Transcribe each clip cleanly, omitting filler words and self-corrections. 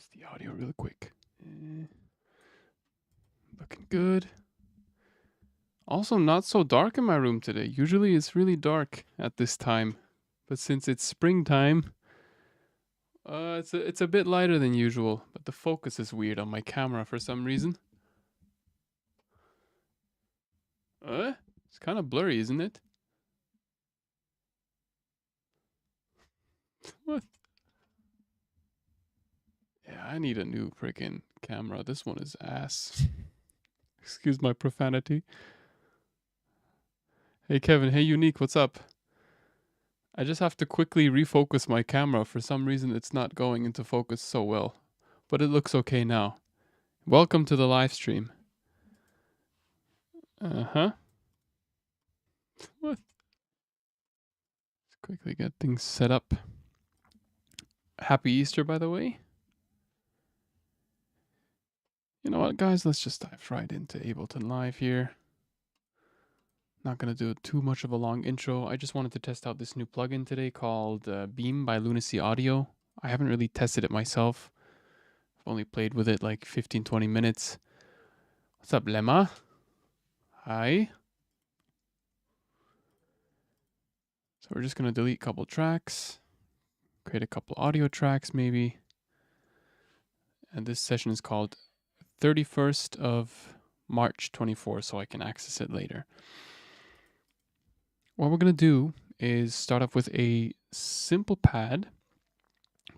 Test the audio real quick. Looking good. Also, not so dark in my room today. Usually it's really dark at this time. But since it's springtime, it's a bit lighter than usual. But the focus is weird on my camera for some reason. It's kind of blurry, isn't it? What? Yeah, I need a new freaking camera. This one is ass. Excuse my profanity. Hey Kevin, hey Unique, what's up? I just have to quickly refocus my camera. For some reason it's not going into focus so well. But it looks okay now. Welcome to the live stream. Uh-huh. What? Let's quickly get things set up. Happy Easter, by the way. You know what, guys? Let's just dive right into Ableton Live here. Not going to do too much of a long intro. I just wanted to test out this new plugin today called Beam by Lunacy Audio. I haven't really tested it myself. I've only played with it like 15-20 minutes. What's up, Lemma? Hi. So we're just going to delete a couple tracks. Create a couple audio tracks maybe. And this session is called 31st of March 24, so I can access it later. What we're going to do is start off with a simple pad,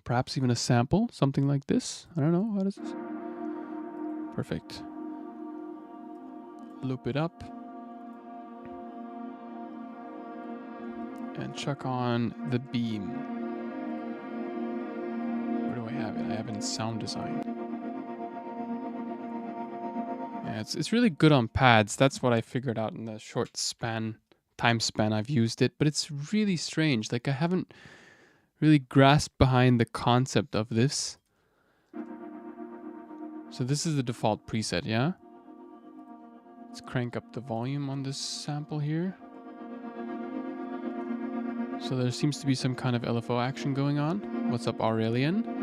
perhaps even a sample, something like this. I don't know, what is this? Perfect. Loop it up. And chuck on the beam. Where do I have it? I have it in sound design. Yeah, it's really good on pads. That's what I figured out in the short time span I've used it, but it's really strange. Like, I haven't really grasped behind the concept of this. So this is the default preset, yeah? Let's crank up the volume on this sample here. So there seems to be some kind of LFO action going on. What's up, Aurelian?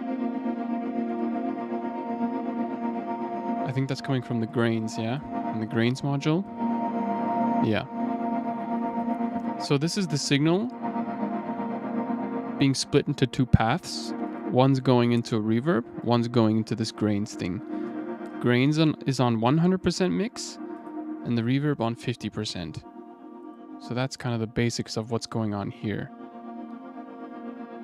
I think that's coming from the grains, yeah? From the grains module. Yeah. So this is the signal being split into two paths. One's going into a reverb, one's going into this grains thing. Grains is on 100% mix, and the reverb on 50%. So that's kind of the basics of what's going on here.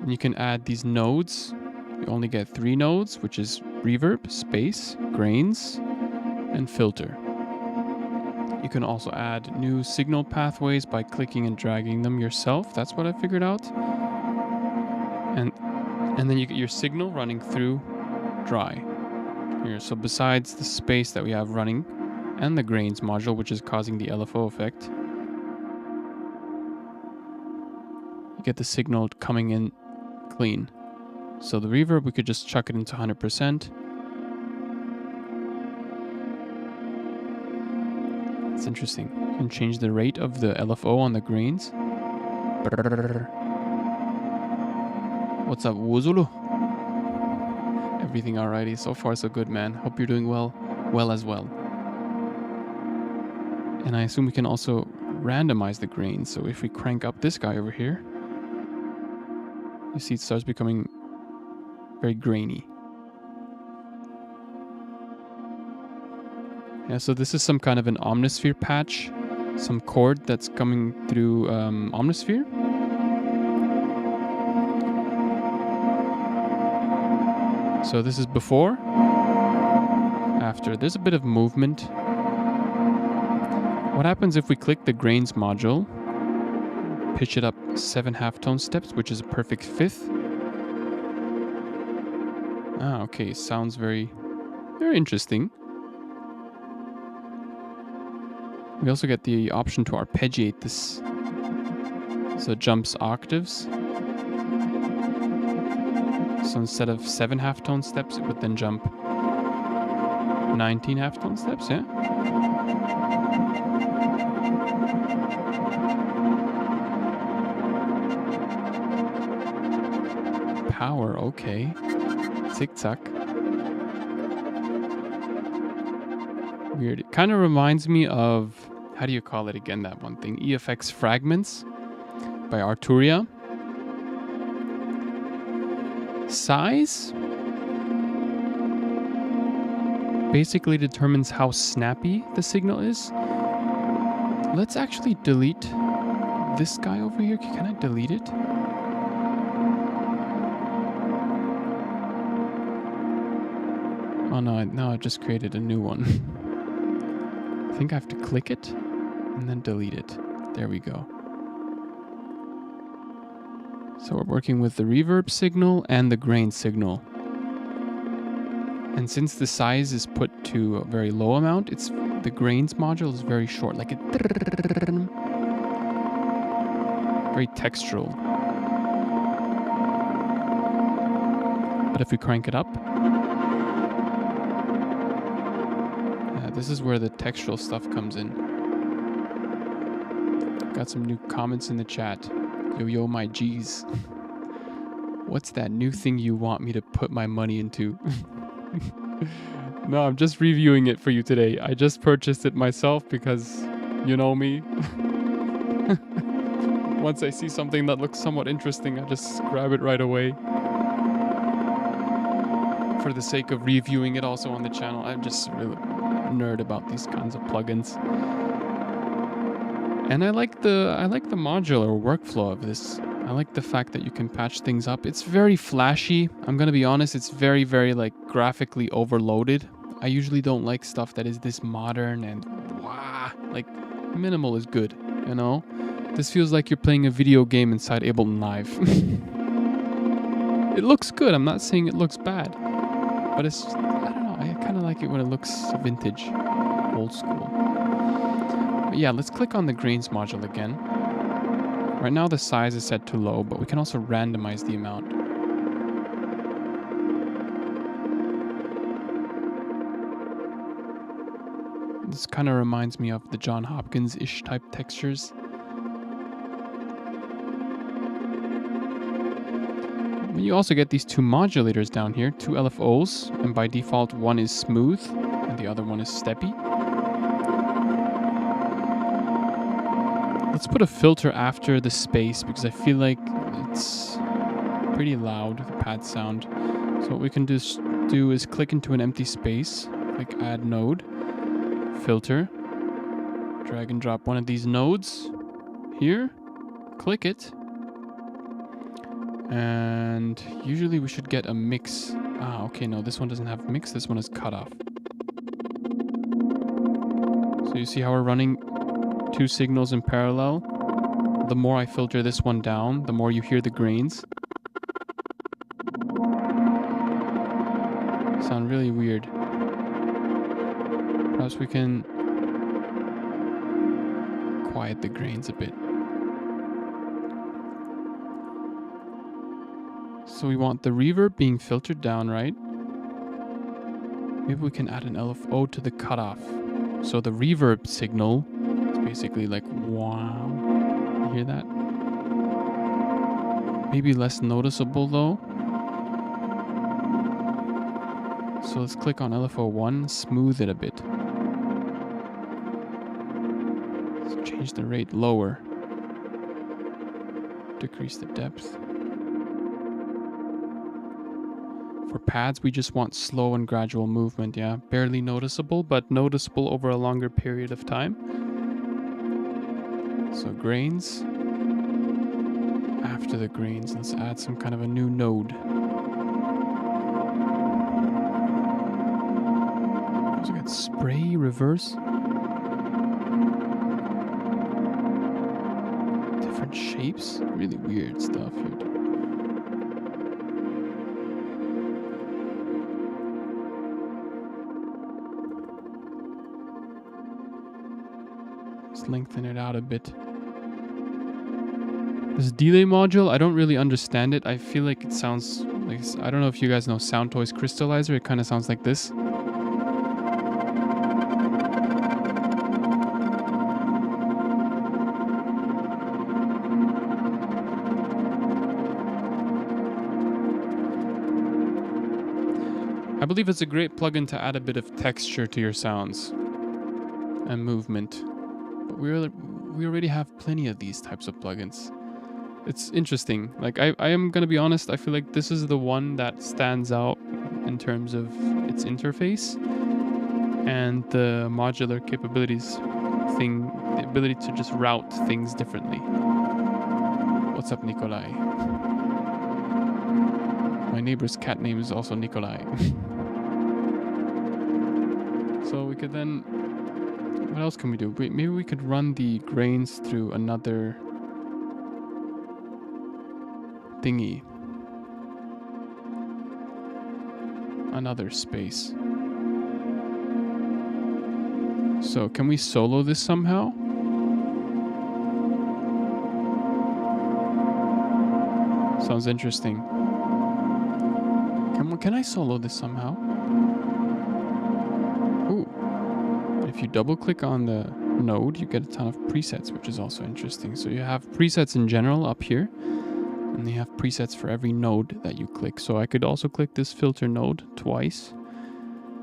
And you can add these nodes. You only get 3 nodes, which is reverb, space, grains, and filter. You can also add new signal pathways by clicking and dragging them yourself. That's what I figured out. And then you get your signal running through dry. Here, so besides the space that we have running and the grains module, which is causing the LFO effect, you get the signal coming in clean. So the reverb, we could just chuck it into 100%. It's interesting. You can change the rate of the LFO on the grains. What's up, Wuzulu? Everything alrighty. So far, so good, man. Hope you're doing well as well. And I assume we can also randomize the grains. So if we crank up this guy over here, you see it starts becoming very grainy. Yeah, so this is some kind of an Omnisphere patch, some chord that's coming through Omnisphere. So this is before, after. There's a bit of movement. What happens if we click the grains module, pitch it up 7 halftone steps, which is a perfect 5th? Ah, okay, sounds very, very interesting. We also get the option to arpeggiate this, so it jumps octaves. So instead of 7 halftone steps, it would then jump 19 halftone steps, yeah? Power, okay. Tick-tock. Weird. It kind of reminds me of, how do you call it again, that one thing? EFX Fragments by Arturia. Size basically determines how snappy the signal is. Let's actually delete this guy over here. Can I delete it? Oh no, now I just created a new one. I think I have to click it and then delete it. There we go. So we're working with the reverb signal and the grain signal. And since the size is put to a very low amount, it's the grains module is very short, like a very textural. But if we crank it up, this is where the textural stuff comes in. Got some new comments in the chat. Yo, my G's. What's that new thing you want me to put my money into? No, I'm just reviewing it for you today. I just purchased it myself because you know me. Once I see something that looks somewhat interesting, I just grab it right away. For the sake of reviewing it also on the channel, I'm just really nerd about these kinds of plugins. And I like the modular workflow of this. I like the fact that you can patch things up. It's very flashy. I'm gonna be honest, it's very, very like graphically overloaded. I usually don't like stuff that is this modern and wow, like minimal is good, you know? This feels like you're playing a video game inside Ableton Live. It looks good, I'm not saying it looks bad. But it's, I don't know, I kind of like it when it looks vintage, old school. But yeah, let's click on the grains module again. Right now the size is set to low, but we can also randomize the amount. This kind of reminds me of the John Hopkins-ish type textures. You also get these two modulators down here, two LFOs, and by default one is smooth and the other one is steppy. Let's put a filter after the space because I feel like it's pretty loud, the pad sound. So what we can do is click into an empty space, click add node, filter, drag and drop one of these nodes here, click it, and usually we should get a mix. Ah, okay, no, this one doesn't have mix, this one is cut off. So you see how we're running two signals in parallel? The more I filter this one down, the more you hear the grains. Sound really weird. Perhaps we can quiet the grains a bit. So we want the reverb being filtered down, right? Maybe we can add an LFO to the cutoff. So the reverb signal is basically like, wow. You hear that? Maybe less noticeable though. So let's click on LFO1, smooth it a bit. Let's change the rate lower. Decrease the depth. For pads, we just want slow and gradual movement, yeah? Barely noticeable, but noticeable over a longer period of time. So grains. After the grains, let's add some kind of a new node. So we got spray, reverse. Different shapes. Really weird stuff here. Let's lengthen it out a bit. This delay module, I don't really understand it. I feel like it sounds like, I don't know if you guys know Soundtoys Crystallizer. It kind of sounds like this. I believe it's a great plugin to add a bit of texture to your sounds. and movement. But we already have plenty of these types of plugins. It's interesting. Like I am gonna be honest, I feel like this is the one that stands out in terms of its interface and the modular capabilities thing, the ability to just route things differently. What's up, Nikolai? My neighbor's cat name is also Nikolai. So we could then, what else can we do? Maybe we could run the grains through another thingy. Another space. So can we solo this somehow? Sounds interesting. Can I solo this somehow? Ooh. If you double click on the node, you get a ton of presets, which is also interesting. So you have presets in general up here, and you have presets for every node that you click. So I could also click this filter node twice.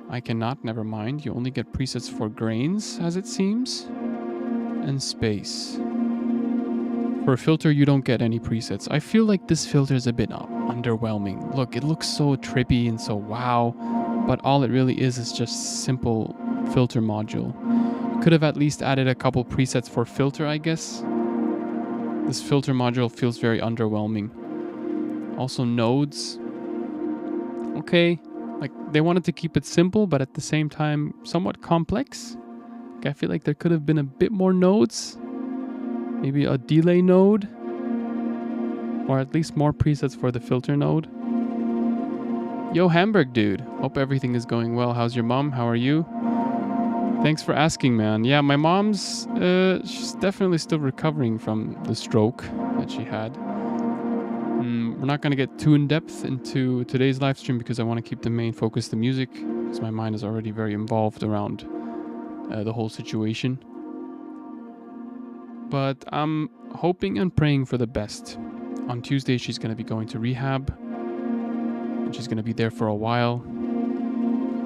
I cannot, never mind. You only get presets for grains, as it seems, and space. For a filter, you don't get any presets. I feel like this filter is a bit underwhelming. Look, it looks so trippy and so wow, but all it really is just simple filter module. Could have at least added a couple presets for filter, I guess. This filter module feels very underwhelming. Also nodes. Okay, like they wanted to keep it simple, but at the same time somewhat complex. Like, I feel like there could have been a bit more nodes. Maybe a delay node, or at least more presets for the filter node. Yo, Hamburg dude, hope everything is going well. How's your mom? How are you? Thanks for asking, man. Yeah, my mom's, she's definitely still recovering from the stroke that she had. We're not going to get too in depth into today's live stream because I want to keep the main focus the music, because my mind is already very involved around the whole situation. But I'm hoping and praying for the best. On Tuesday, she's going to be going to rehab. And she's going to be there for a while.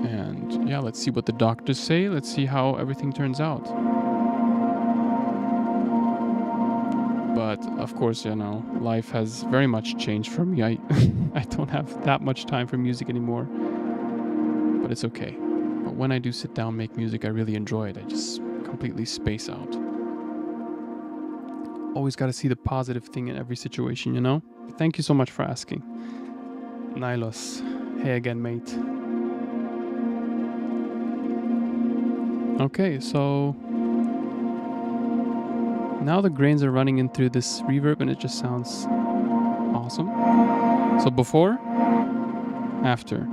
And yeah, let's see what the doctors say. Let's see how everything turns out. But of course, you know, life has very much changed for me. I don't have that much time for music anymore. But it's okay. But when I do sit down and make music, I really enjoy it. I just completely space out. Always got to see the positive thing in every situation, you know? Thank you so much for asking. Nilos. Hey again, mate. Okay, so now the grains are running in through this reverb and it just sounds awesome. So before, after.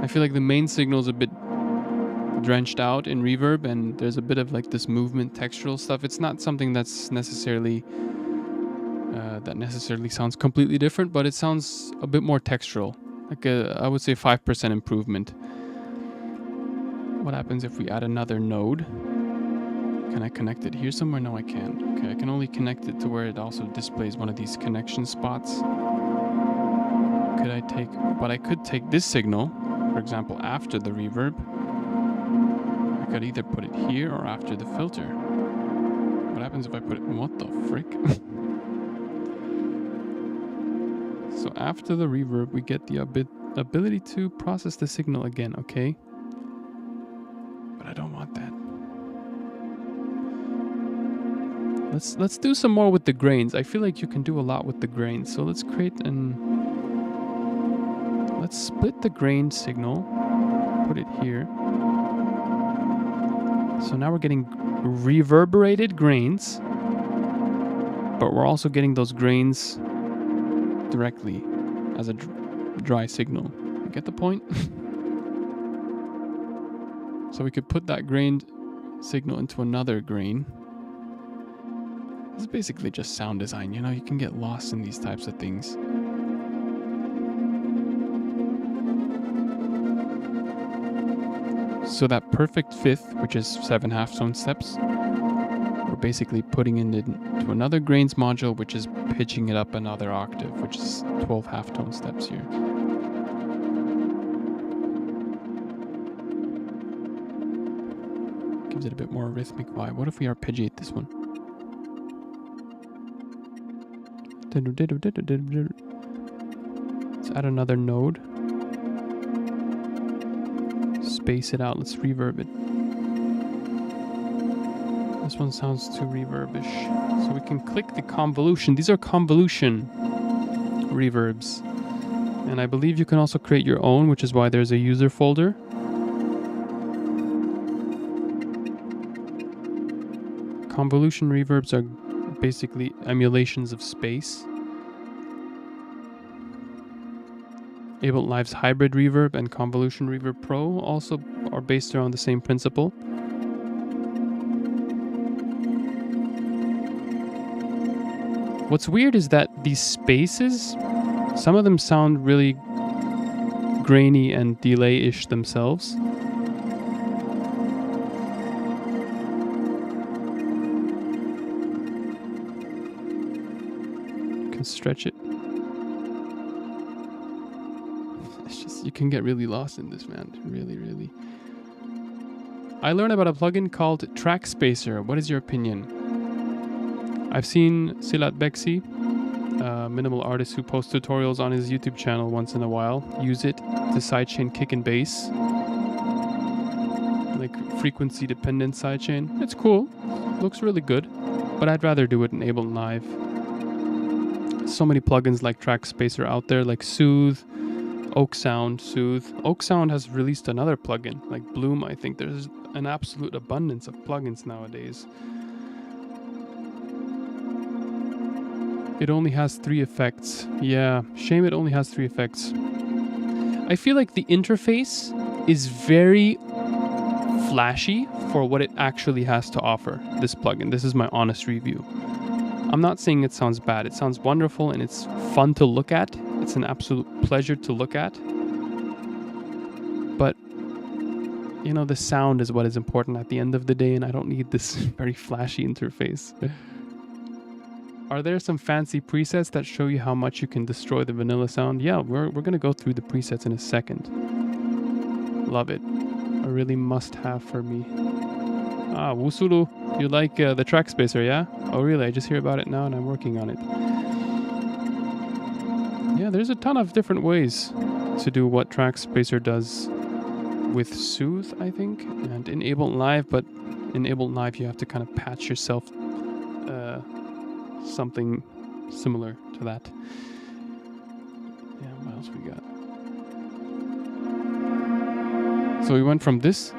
I feel like the main signal is a bit drenched out in reverb and there's a bit of like this movement textural stuff. It's not something that's necessarily sounds completely different, but it sounds a bit more textural. Like I would say 5% improvement. What happens if we add another node? Can I connect it here somewhere? No, I can't. Okay, I can only connect it to where it also displays one of these connection spots. But I could take this signal, for example, after the reverb. I could either put it here or after the filter. What happens if I put it, what the frick? So after the reverb, we get the ability to process the signal again, okay? But I don't want that. Let's do some more with the grains. I feel like you can do a lot with the grains. So let's let's split the grain signal, put it here. So now we're getting reverberated grains, but we're also getting those grains directly as a dry signal. You get the point? So we could put that grained signal into another grain. It's basically just sound design, you know, you can get lost in these types of things. So that perfect fifth, which is 7 half-tone steps, we're basically putting it into another grains module, which is pitching it up another octave, which is 12 half-tone steps here. Give Gives it a bit more rhythmic vibe. What if we arpeggiate this one? Let's add another node. Space it out. Let's reverb it. This one sounds too reverbish. So we can click the convolution. These are convolution reverbs. And I believe you can also create your own, which is why there's a user folder. Convolution reverbs are basically emulations of space. Ableton Live's hybrid reverb and convolution reverb pro also are based around the same principle. What's weird is that these spaces, some of them sound really grainy and delay-ish themselves. You can stretch it. It's just, you can get really lost in this, man. Really, really. I learned about a plugin called Track Spacer. What is your opinion? I've seen Silat Beksi, minimal artist who posts tutorials on his YouTube channel once in a while, use it to sidechain kick and bass. Like frequency dependent sidechain. It's cool. Looks really good. But I'd rather do it in Ableton Live. So many plugins like Track Spacer out there, like Soothe, Oak Sound, Soothe. Oak Sound has released another plugin, like Bloom. I think there's an absolute abundance of plugins nowadays. It only has 3 effects. Yeah, shame it only has 3 effects. I feel like the interface is very flashy for what it actually has to offer, this plugin. This is my honest review. I'm not saying it sounds bad. It sounds wonderful and it's fun to look at. It's an absolute pleasure to look at. But, you know, the sound is what is important at the end of the day, and I don't need this very flashy interface. Are there some fancy presets that show you how much you can destroy the vanilla sound? Yeah, we're going to go through the presets in a second. Love it. A really must-have for me. Ah, Wusulu, you like the Track Spacer, yeah? Oh, really? I just hear about it now and I'm working on it. Yeah, there's a ton of different ways to do what Track Spacer does with Soothe, I think, and in Ableton Live, but in Ableton Live you have to kind of patch yourself something similar to that. Yeah, what else we got? So we went from this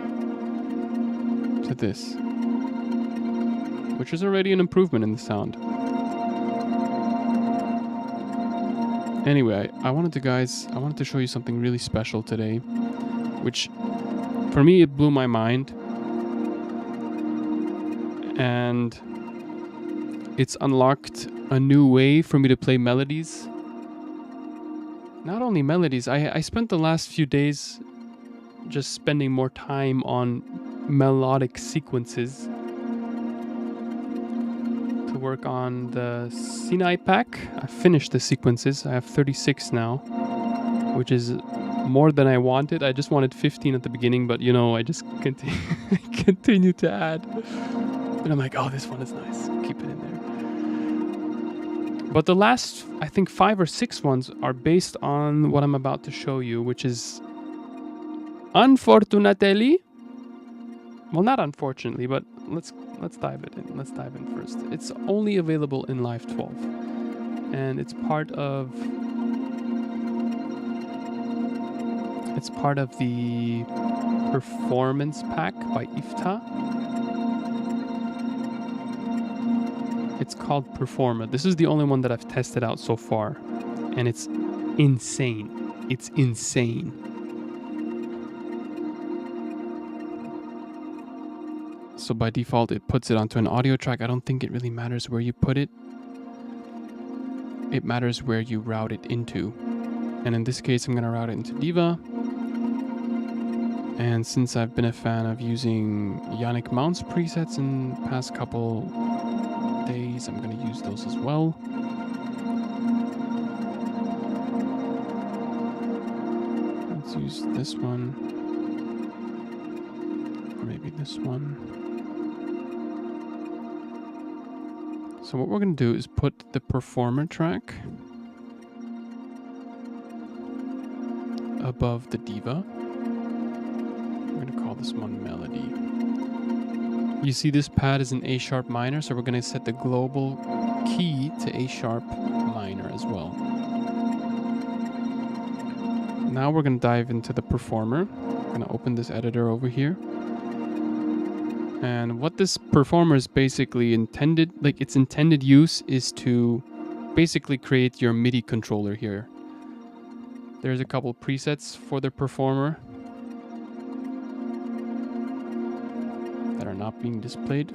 to this, which is already an improvement in the sound. Anyway, I wanted to show you something really special today, which for me it blew my mind, and it's unlocked a new way for me to play melodies. Not only melodies, I spent the last few days just spending more time on melodic sequences to work on the Sinai pack. I finished the sequences. I have 36 now, which is more than I wanted. I just wanted 15 at the beginning, but you know, I just continue to add. And I'm like, oh, this one is nice. Keep it in there. But the last, I think 5 or 6 ones are based on what I'm about to show you, which is unfortunately, well, not unfortunately, but let's dive it in. Let's dive in first. It's only available in Live 12, and it's part of the Performance Pack by Iftah. It's called Performa. This is the only one that I've tested out so far, and it's insane. It's insane. So by default, it puts it onto an audio track. I don't think it really matters where you put it. It matters where you route it into. And in this case, I'm going to route it into Diva. And since I've been a fan of using Yannick Mount's presets in the past couple days, I'm going to use those as well. Let's use this one. Or maybe this one. So what we're going to do is put the performer track above the diva. I'm going to call this one Melody. You see this pad is an A sharp minor, so we're going to set the global key to A sharp minor as well. Now we're going to dive into the performer. I'm going to open this editor over here. And what this performer is basically intended, like its intended use is to basically create your MIDI controller here. There's a couple presets for the performer that are not being displayed.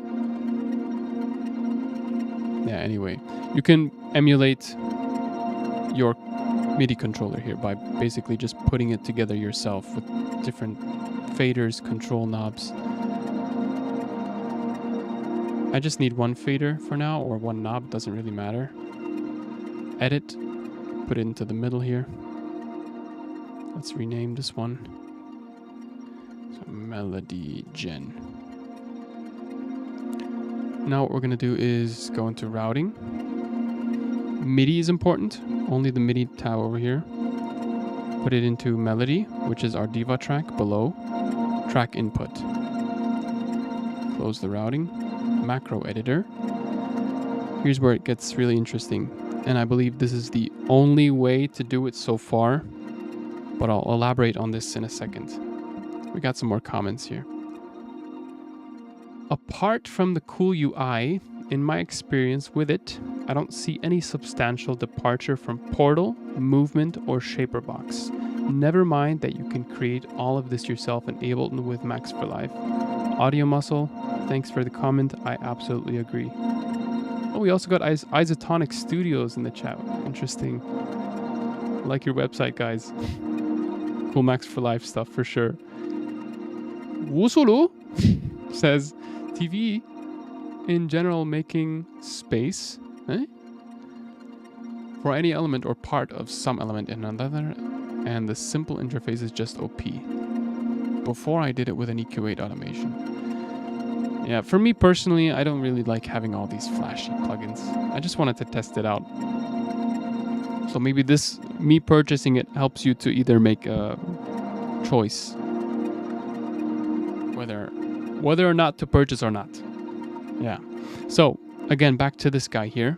Yeah, anyway, you can emulate your MIDI controller here by basically just putting it together yourself with different faders, control knobs. I just need one fader for now, or one knob, doesn't really matter. Edit, put it into the middle here. Let's rename this one. So Melody Gen. Now what we're going to do is go into routing. MIDI is important, only the MIDI tab over here. Put it into Melody, which is our diva track below. Track input. Close the routing. Macro editor. Here's where it gets really interesting, and I believe this is the only way to do it so far, but I'll elaborate on this in a second. We got some more comments here. Apart from the cool UI, in my experience with it, I don't see any substantial departure from Portal, Movement, or Shaperbox. Never mind that you can create all of this yourself in Ableton with Max for Live. Audio Muscle, thanks for the comment. I absolutely agree. Oh, we also got Isotonic Studios in the chat. Interesting. I like your website, guys. Cool Max for Life stuff for sure. Wusulu says, TV in general making space for any element or part of some element in another, and the simple interface is just OP. Before I did it with an EQ8 automation. Yeah, for me personally, I don't really like having all these flashy plugins. I just wanted to test it out. So maybe this, me purchasing it, helps you to either make a choice whether or not to purchase or not. Yeah. So again, back to this guy here.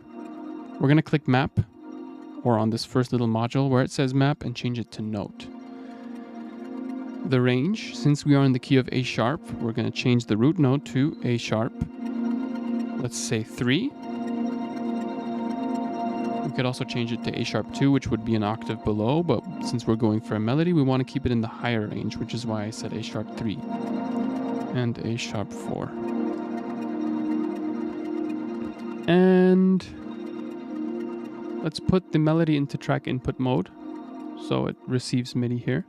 We're going to click map, or on this first little module where it says map, and change it to note. The range, since we are in the key of A sharp, we're going to change the root note to A sharp. Let's say 3. We could also change it to A sharp 2, which would be an octave below, but since we're going for a melody, we want to keep it in the higher range, which is why I said A sharp 3 and A sharp 4. And let's put the melody into track input mode so it receives MIDI here.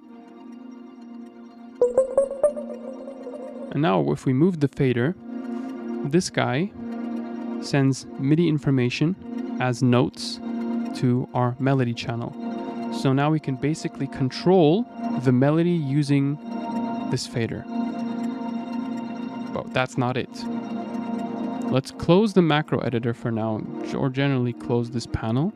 And now if we move the fader, this guy sends MIDI information as notes to our melody channel. So now we can basically control the melody using this fader. But that's not it. Let's close the macro editor for now, or generally close this panel.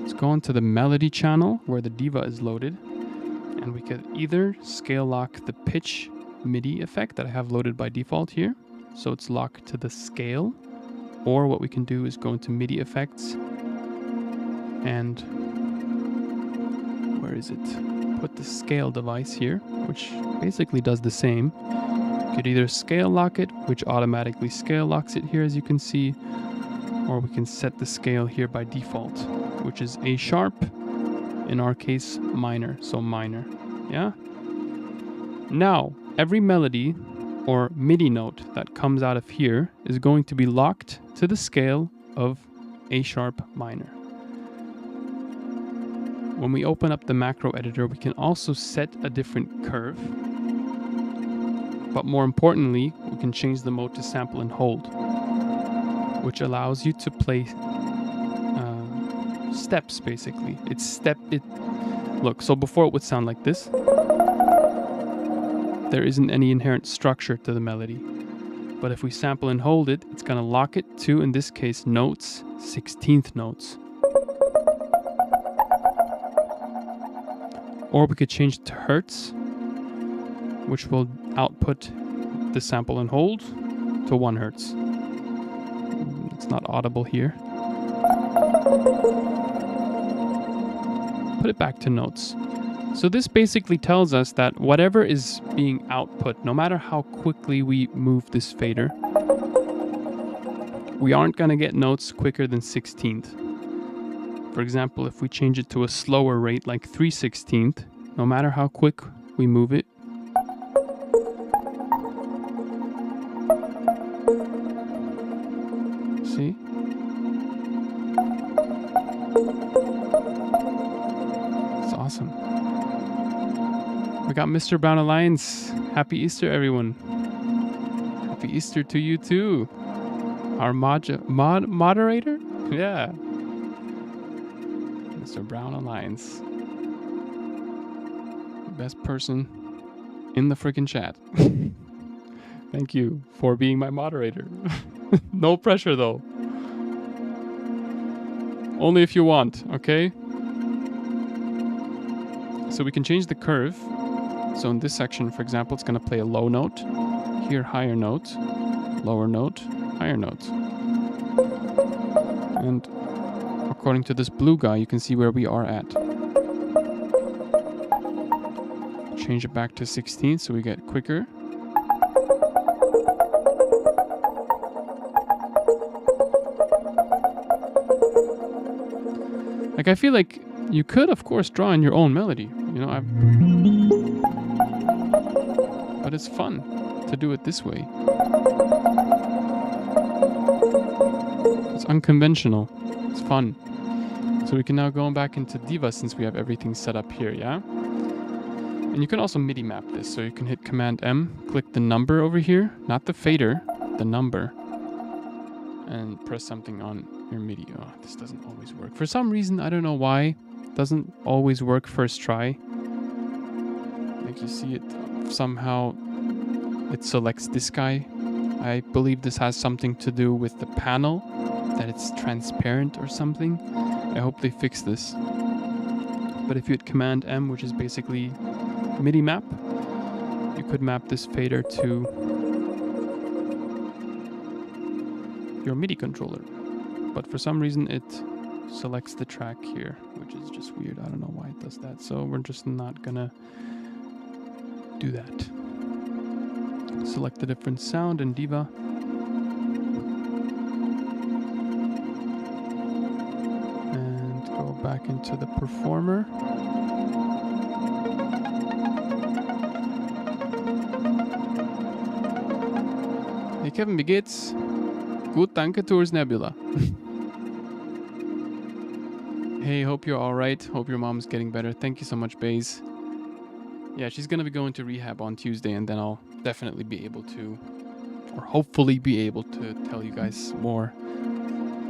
Let's go into the melody channel where the diva is loaded, and we could either scale lock the pitch MIDI effect that I have loaded by default here, so it's locked to the scale, or what we can do is go into MIDI effects and where is it? Put the scale device here, which basically does the same. You could either scale lock it, which automatically scale locks it here as you can see, or we can set the scale here by default, which is A sharp, in our case minor, so minor. Yeah. Now every melody or MIDI note that comes out of here is going to be locked to the scale of A sharp minor. When we open up the macro editor, we can also set a different curve, but more importantly, we can change the mode to sample and hold, which allows you to play steps basically. Look, so before it would sound like this. There isn't any inherent structure to the melody. But if we sample and hold it, it's going to lock it to, in this case, notes, 16th notes. Or we could change it to hertz, which will output the sample and hold to 1 hertz. It's not audible here. Put it back to notes. So this basically tells us that whatever is being output, no matter how quickly we move this fader, we aren't going to get notes quicker than 16th. For example, if we change it to a slower rate like 3/16th, no matter how quick we move it, see? It's awesome. We got Mr. Brown Alliance. Happy Easter, everyone. Happy Easter to you too. Our moderator? Yeah. Mr. Brown Alliance. Best person in the freaking chat. Thank you for being my moderator. No pressure though. Only if you want, okay? So we can change the curve. So in this section, for example, it's going to play a low note. Here, higher note. Lower note. Higher note. And according to this blue guy, you can see where we are at. Change it back to 16 so we get quicker. Like, I feel like you could, of course, draw in your own melody. You know, but it's fun to do it this way. It's unconventional. It's fun. So we can now go back into Diva since we have everything set up here, yeah? And you can also MIDI map this. So you can hit Command M, click the number over here, not the fader, the number, and press something on your MIDI. Oh, this doesn't always work. For some reason, I don't know why, it doesn't always work first try. Like you see it somehow, it selects this guy. I believe this has something to do with the panel, that it's transparent or something. I hope they fix this. But if you hit Command M, which is basically MIDI map, you could map this fader to your MIDI controller. But for some reason it selects the track here, which is just weird. I don't know why it does that. So we're just not gonna do that. Select a different sound in Diva. And go back into the performer. Hey Kevin, wie geht's? Gut, danke, Tours Nebula. Hey, hope you're alright. Hope your mom's getting better. Thank you so much, Baze. Yeah, she's gonna be going to rehab on Tuesday, and then I'll definitely be able to, or hopefully be able to tell you guys more.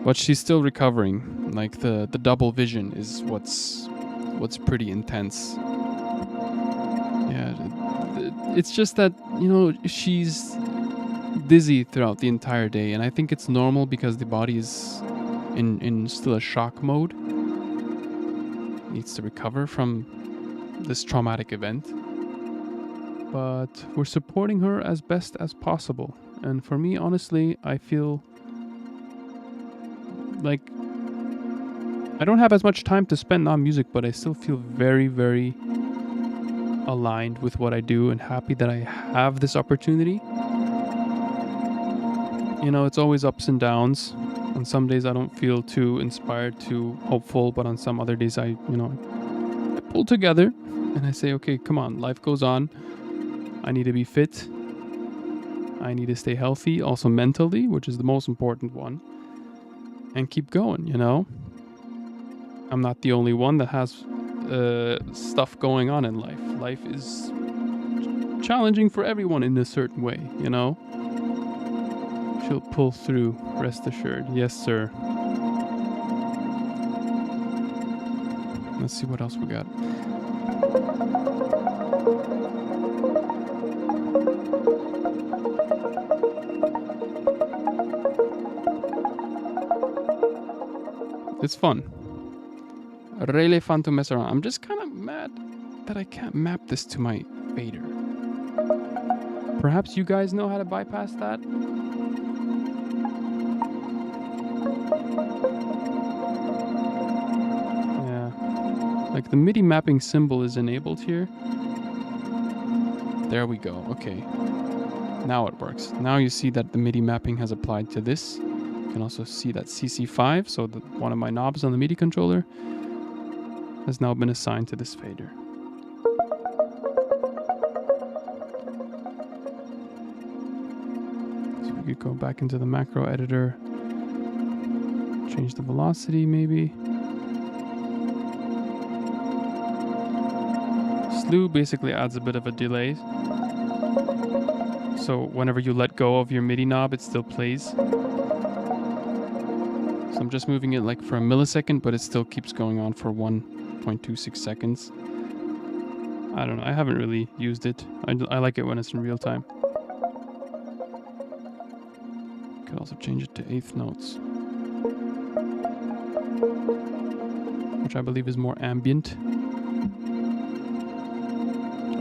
But she's still recovering. Like the double vision is what's pretty intense. Yeah, it's just that, you know, she's dizzy throughout the entire day, and I think it's normal because the body is in still a shock mode. Needs to recover from this traumatic event. But we're supporting her as best as possible. And for me, honestly, I feel like I don't have as much time to spend on music, but I still feel very, very aligned with what I do and happy that I have this opportunity. You know, it's always ups and downs. On some days I don't feel too inspired, too hopeful, but on some other days I pull together and I say, okay, come on, life goes on. I need to be fit. I need to stay healthy, also mentally, which is the most important one. And keep going, you know? I'm not the only one that has stuff going on in life. Life is challenging for everyone in a certain way, you know? She'll pull through, rest assured. Yes, sir. Let's see what else we got. It's fun. Really fun to mess around. I'm just kind of mad that I can't map this to my fader. Perhaps you guys know how to bypass that? Yeah. Like the MIDI mapping symbol is enabled here. There we go. Okay. Now it works. Now you see that the MIDI mapping has applied to this. You can also see that CC5, so one of my knobs on the MIDI controller, has now been assigned to this fader. So we could go back into the macro editor, change the velocity maybe. Slew basically adds a bit of a delay. So whenever you let go of your MIDI knob, it still plays. So I'm just moving it like for a millisecond, but it still keeps going on for 1.26 seconds. I don't know, I haven't really used it. I like it when it's in real time. Could also change it to eighth notes, which I believe is more ambient.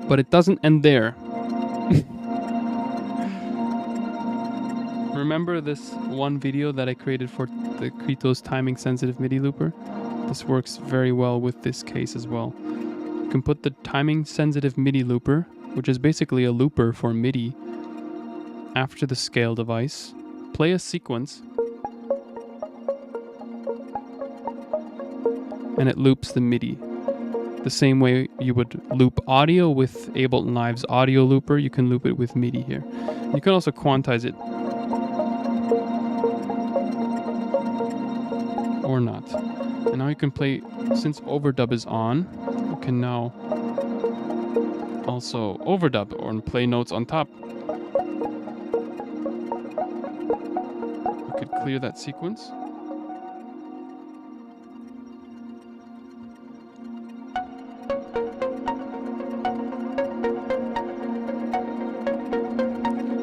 But it doesn't end there. Remember this one video that I created for the Kritos timing sensitive MIDI looper? This works very well with this case as well. You can put the timing sensitive MIDI looper, which is basically a looper for MIDI, after the scale device, play a sequence, and it loops the MIDI. The same way you would loop audio with Ableton Live's audio looper, you can loop it with MIDI here. You can also quantize it. Or not. And now you can play, since overdub is on, you can now also overdub or play notes on top. We could clear that sequence.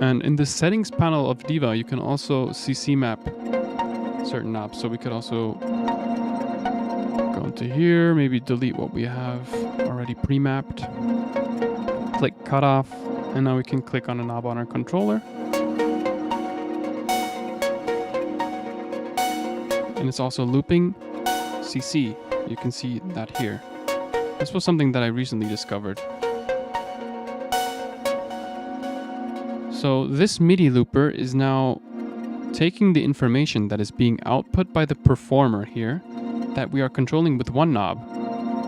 And in the settings panel of Diva, you can also CC map certain knobs. So we could also go into here, maybe delete what we have already pre-mapped, click cutoff, and now we can click on a knob on our controller. And it's also looping CC. You can see that here. This was something that I recently discovered. So this MIDI looper is now taking the information that is being output by the performer here that we are controlling with one knob.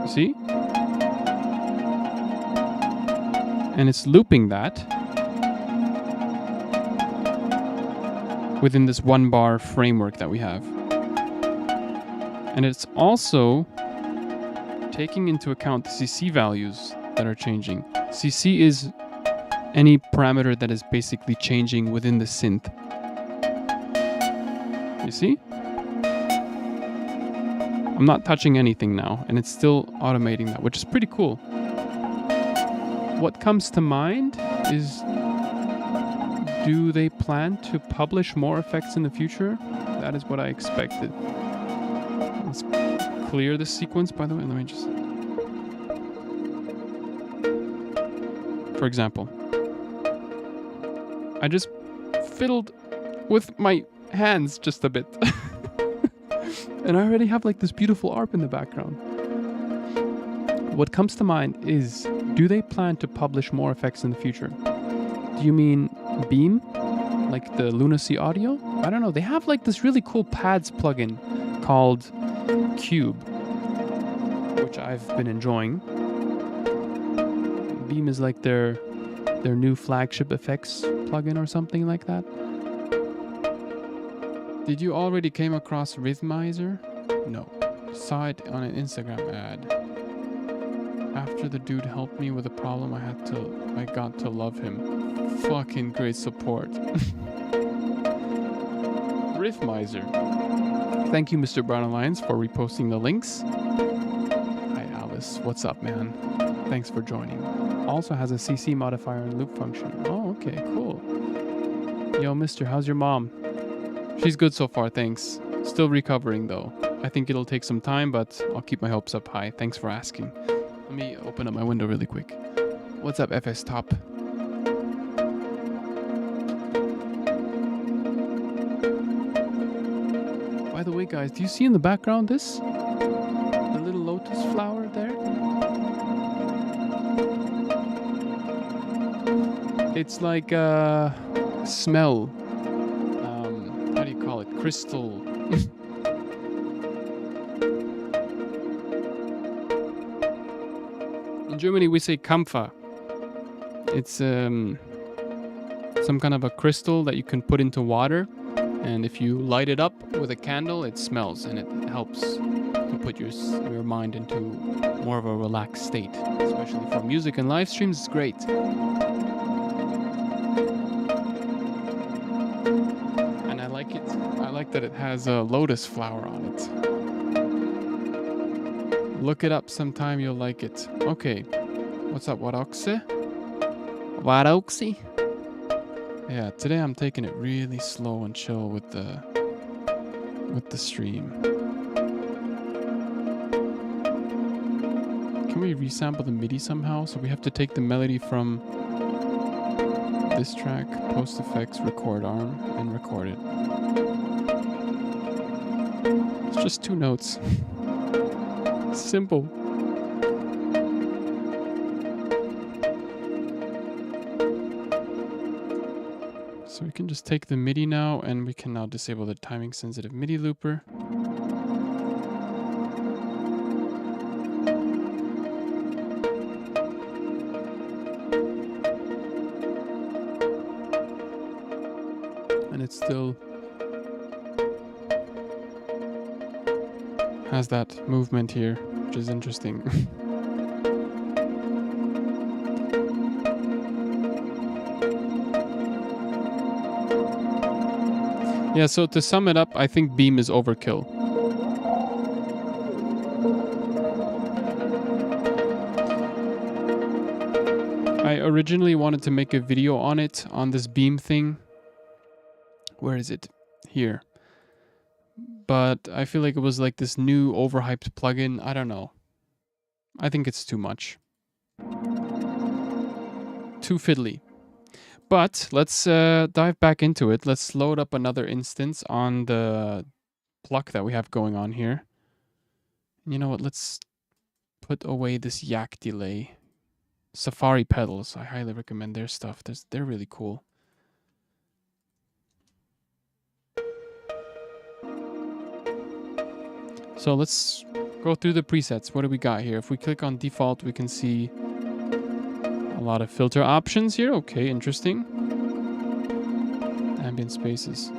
You see? And it's looping that within this 1-bar framework that we have. And it's also taking into account the CC values that are changing. CC is any parameter that is basically changing within the synth. You see? I'm not touching anything now, and it's still automating that, which is pretty cool. What comes to mind is, do they plan to publish more effects in the future? That is what I expected. Let's clear this sequence, by the way. Let me just... For example, I just fiddled with my hands just a bit. And I already have like this beautiful ARP in the background. What comes to mind is, do they plan to publish more effects in the future? Do you mean Beam? Like the Lunacy audio? I don't know. They have like this really cool pads plugin called Cube, which I've been enjoying. Beam is like their new flagship effects plugin or something like that. Did you already came across Rhythmizer? No. Saw it on an Instagram ad. After the dude helped me with a problem, I got to love him. Fucking great support. Rhythmizer. Thank you, Mr. Brown Alliance, for reposting the links. Hi, Alice. What's up, man? Thanks for joining. Also has a CC modifier and loop function. Oh, okay, cool. Yo, mister, how's your mom? She's good so far, thanks. Still recovering, though. I think it'll take some time, but I'll keep my hopes up high. Thanks for asking. Let me open up my window really quick. What's up, FS Top? By the way, guys, do you see in the background this? The little lotus flower there? It's like a smell. How do you call it? Crystal. In Germany, we say Kampfer. It's some kind of a crystal that you can put into water. And if you light it up with a candle, it smells and it helps to put your mind into more of a relaxed state. Especially for music and live streams, it's great. And I like it. I like that it has a lotus flower on it. Look it up sometime, you'll like it. Okay. What's up, Waroxe? Waroxy? Yeah, today I'm taking it really slow and chill with the stream. Can we resample the MIDI somehow? So we have to take the melody from this track, post effects, record arm, and record it. It's just 2 notes. Simple. So we can just take the MIDI now, and we can now disable the timing sensitive MIDI looper. And it still has that movement here, which is interesting. Yeah, so to sum it up, I think Beam is overkill. I originally wanted to make a video on it, on this Beam thing. Where is it? Here. But I feel like it was like this new overhyped plugin. I don't know. I think it's too much. Too fiddly. But let's dive back into it. Let's load up another instance on the pluck that we have going on here. You know what? Let's put away this yak delay. Safari pedals. I highly recommend their stuff. They're really cool. So let's go through the presets. What do we got here? If we click on default, we can see a lot of filter options here. Okay, interesting. Ambient spaces.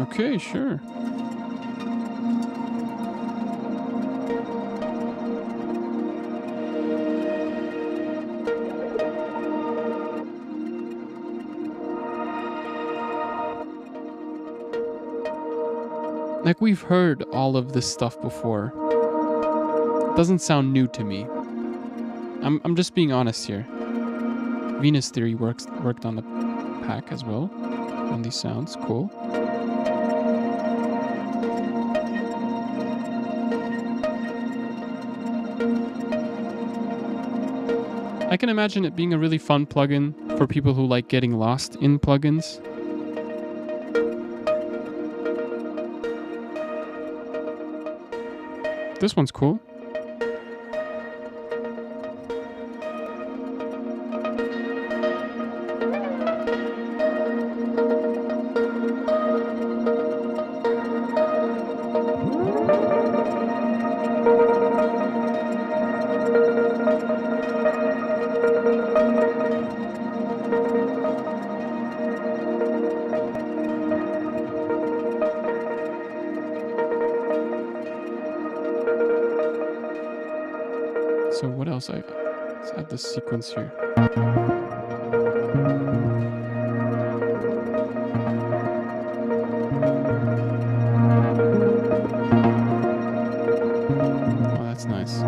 Okay, sure. Like, we've heard all of this stuff before. It doesn't sound new to me. I'm just being honest here. Venus Theory worked on the pack as well. On these sounds, cool. I can imagine it being a really fun plugin for people who like getting lost in plugins. This one's cool. So what else? Let's add this sequence here. Oh, that's nice.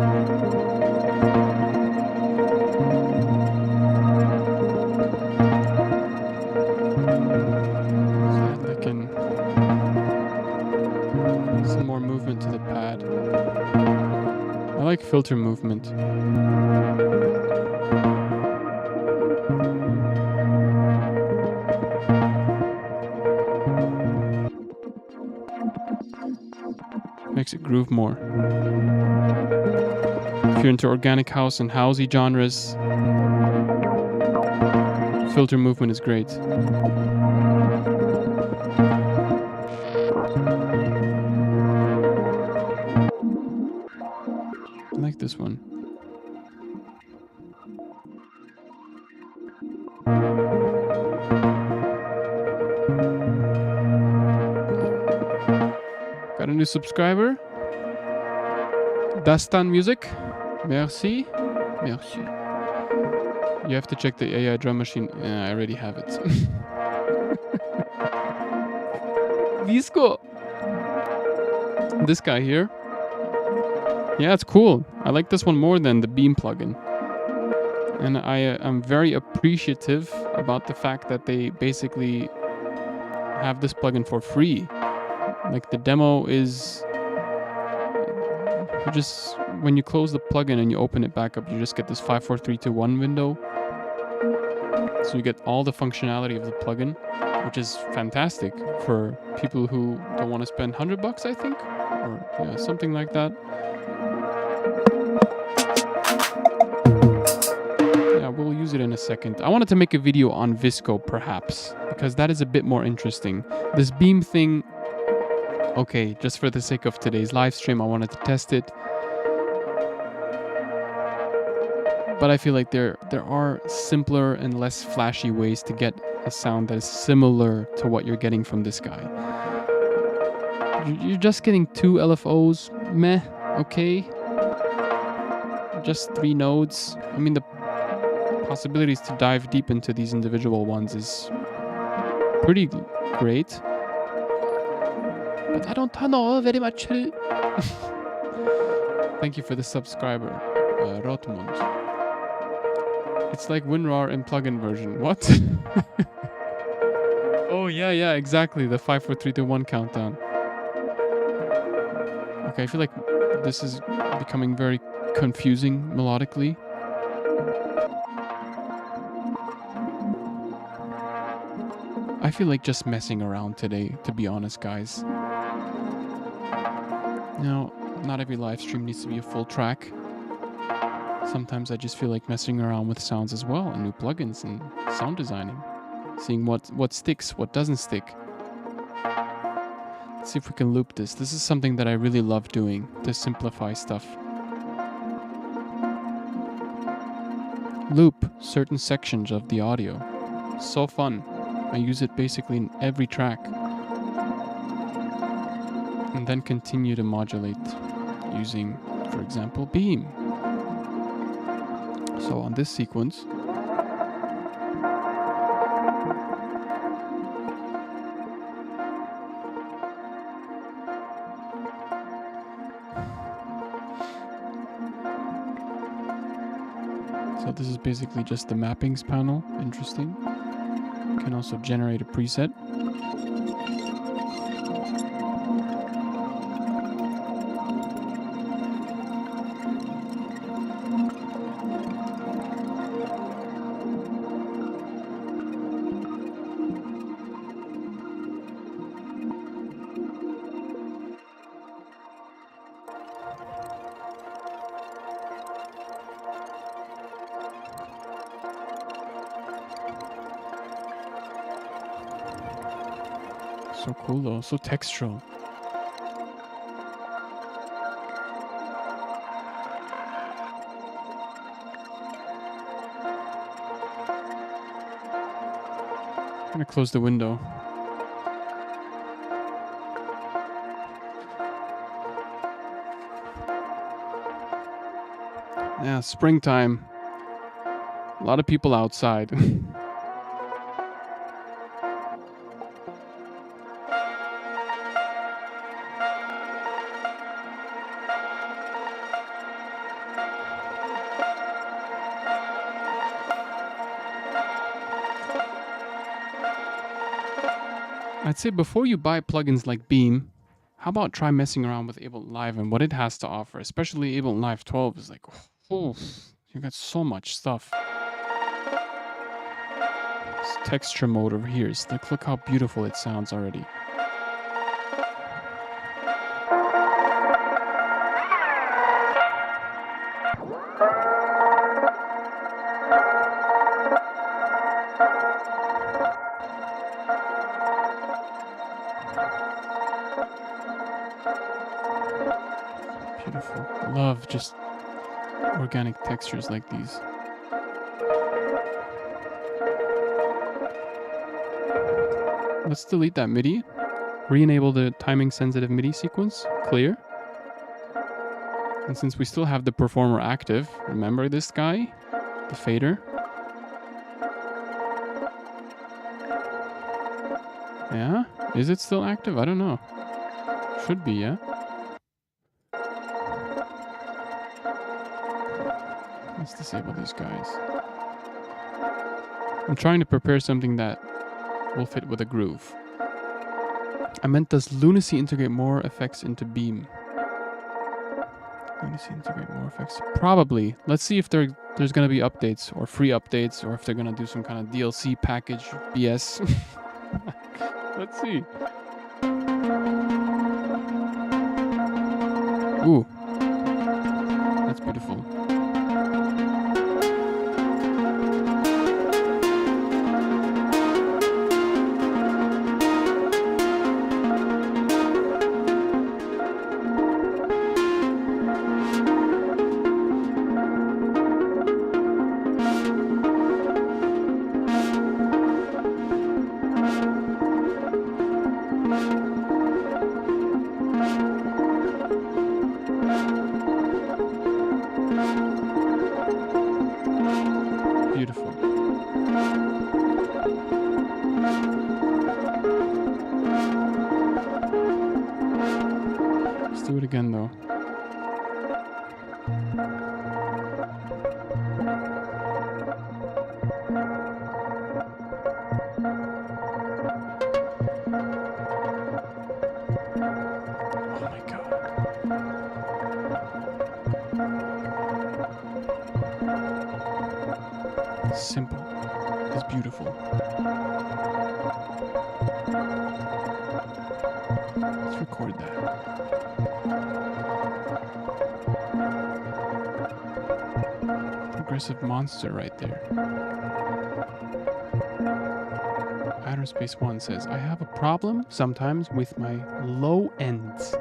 like filter movement. Makes it groove more. If you're into organic house and housey genres, filter movement is great. I like this one. Got a new subscriber. Dastan Music. Merci. Merci. You have to check the AI drum machine. Yeah, I already have it. Visco. This guy here. Yeah, it's cool. I like this one more than the Beam plugin. And I am very appreciative about the fact that they basically have this plugin for free. Like the demo is just when you close the plugin and you open it back up, you just get this 5, 4, 3, 2, 1 window. So you get all the functionality of the plugin, which is fantastic for people who don't want to spend $100, I think, or yeah, something like that. Yeah, we'll use it in a second. I wanted to make a video on Visco, perhaps, because that is a bit more interesting. This Beam thing, okay, just for the sake of today's live stream, I wanted to test it. But I feel like there are simpler and less flashy ways to get a sound that is similar to what you're getting from this guy. You're just getting 2 LFOs, meh, okay. Just 3 nodes. I mean, the possibilities to dive deep into these individual ones is pretty great. But I don't know very much. Thank you for the subscriber, Rotmund. It's like WinRAR in plugin version. What? Oh, yeah, exactly. The 5, 4, 3, 2, 1 countdown. Okay, I feel like this is becoming very confusing melodically. I feel like just messing around today, to be honest, guys. Now, not every live stream needs to be a full track. Sometimes I just feel like messing around with sounds as well, and new plugins and sound designing. Seeing what sticks, what doesn't stick. Let's see if we can loop this. This is something that I really love doing, to simplify stuff. Loop certain sections of the audio. So fun. I use it basically in every track. And then continue to modulate using, for example, Beam. So on this sequence, so this is basically just the mappings panel. Interesting. You can also generate a preset. So cool though, so textural. I'm gonna close the window. Yeah, springtime. A lot of people outside. I'd say before you buy plugins like Beam, How about try messing around with Ableton Live and what it has to offer? Especially Ableton Live 12 is like, oh, you got so much stuff. This texture mode over here is like, look how beautiful it sounds already. Beautiful. Love just organic textures like these. Let's delete that MIDI. Re-enable the timing sensitive MIDI sequence. Clear. And since we still have the performer active, remember this guy? The fader. Yeah? Is it still active? I don't know. Should be, yeah? Let's disable these guys. I'm trying to prepare something that will fit with a groove. I meant, does Lunacy integrate more effects into Beam? Lunacy integrate more effects? Probably. Let's see if there's going to be updates or free updates, or if they're going to do some kind of DLC package BS. Let's see. Ooh. That's beautiful. Do it again though. Oh my God. Simple is beautiful. Let's record that. Progressive monster right there. Outer Space 1 says, I have a problem sometimes with my low ends.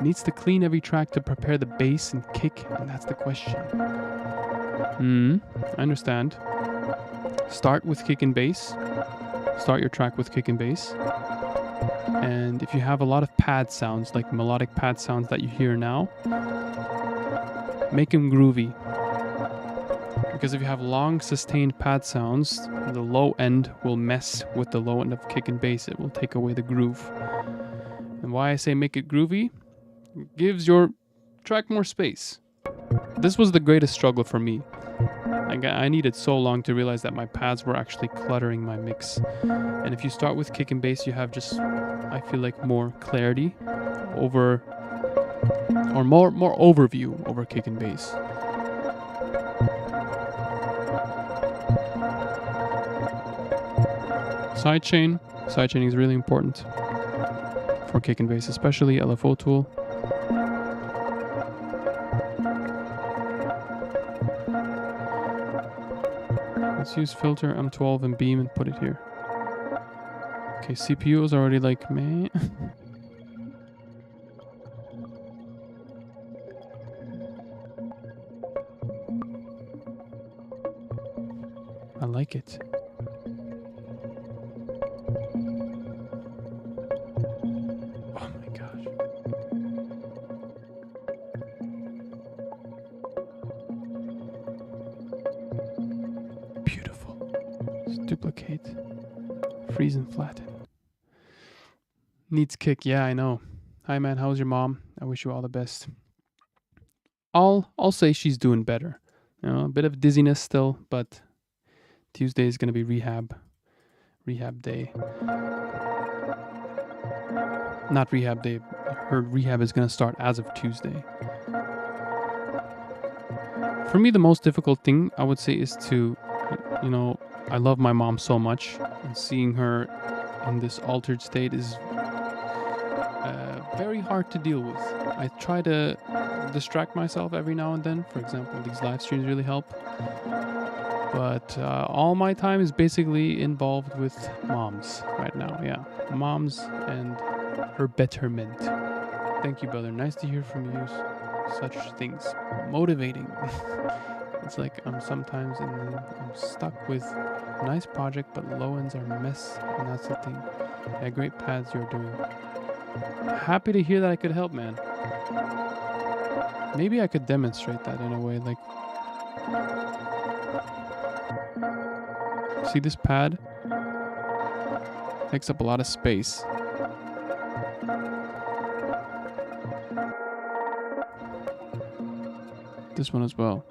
Needs to clean every track to prepare the bass and kick, and that's the question. I understand. Start with kick and bass. Start your track with kick and bass. And if you have a lot of pad sounds, like melodic pad sounds that you hear now, make them groovy. Because if you have long sustained pad sounds, the low end will mess with the low end of kick and bass. It will take away the groove. And why I say make it groovy? It gives your track more space. This was the greatest struggle for me. I needed so long to realize that my pads were actually cluttering my mix. And if you start with kick and bass, you have just, I feel like, more clarity over, or more overview over kick and bass. Sidechaining is really important for kick and bass, especially LFO tool. Let's use filter M12 and beam and put it here. Okay, CPU is already like, meh. I like it. Oh my gosh. Beautiful. Let's duplicate. Freeze and flatten. Needs kick. Yeah, I know. Hi man, how's your mom? I wish you all the best. I'll say she's doing better. You know, a bit of dizziness still, but Tuesday is going to be rehab day. Not rehab day, her rehab is going to start as of Tuesday. For me, the most difficult thing I would say is to, you know, I love my mom so much, and seeing her in this altered state is very hard to deal with. I try to distract myself every now and then. For example, these live streams really help. But all my time is basically involved with moms right now. Yeah, moms and her betterment. Thank you, brother. Nice to hear from you. Such things. Motivating. It's like I'm sometimes I'm stuck with a nice project, but low ends are a mess, and that's the thing. Yeah, great pads you're doing. Happy to hear that I could help, man. Maybe I could demonstrate that in a way, like, see this pad? Takes up a lot of space. This one as well.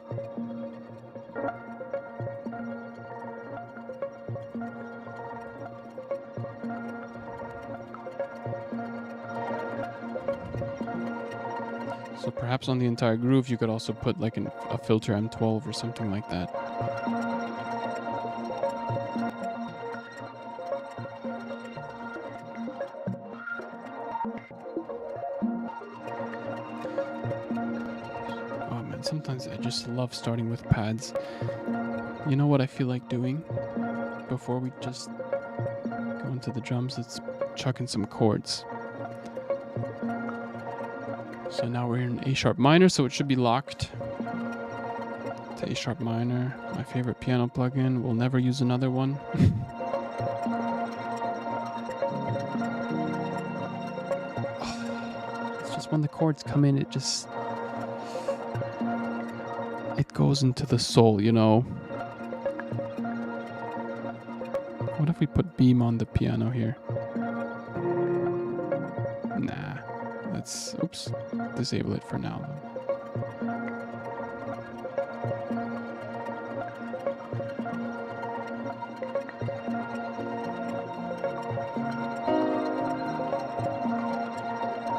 So perhaps on the entire groove you could also put like a filter M12 or something like that. Oh man, sometimes I just love starting with pads. You know what I feel like doing? Before we just go into the drums, let's chuck in some chords. So now we're in A sharp minor, so it should be locked to A sharp minor. My favorite piano plugin. We'll never use another one. It's just when the chords come in, it goes into the soul, you know. What if we put beam on the piano here? Nah. Let's, oops, disable it for now though.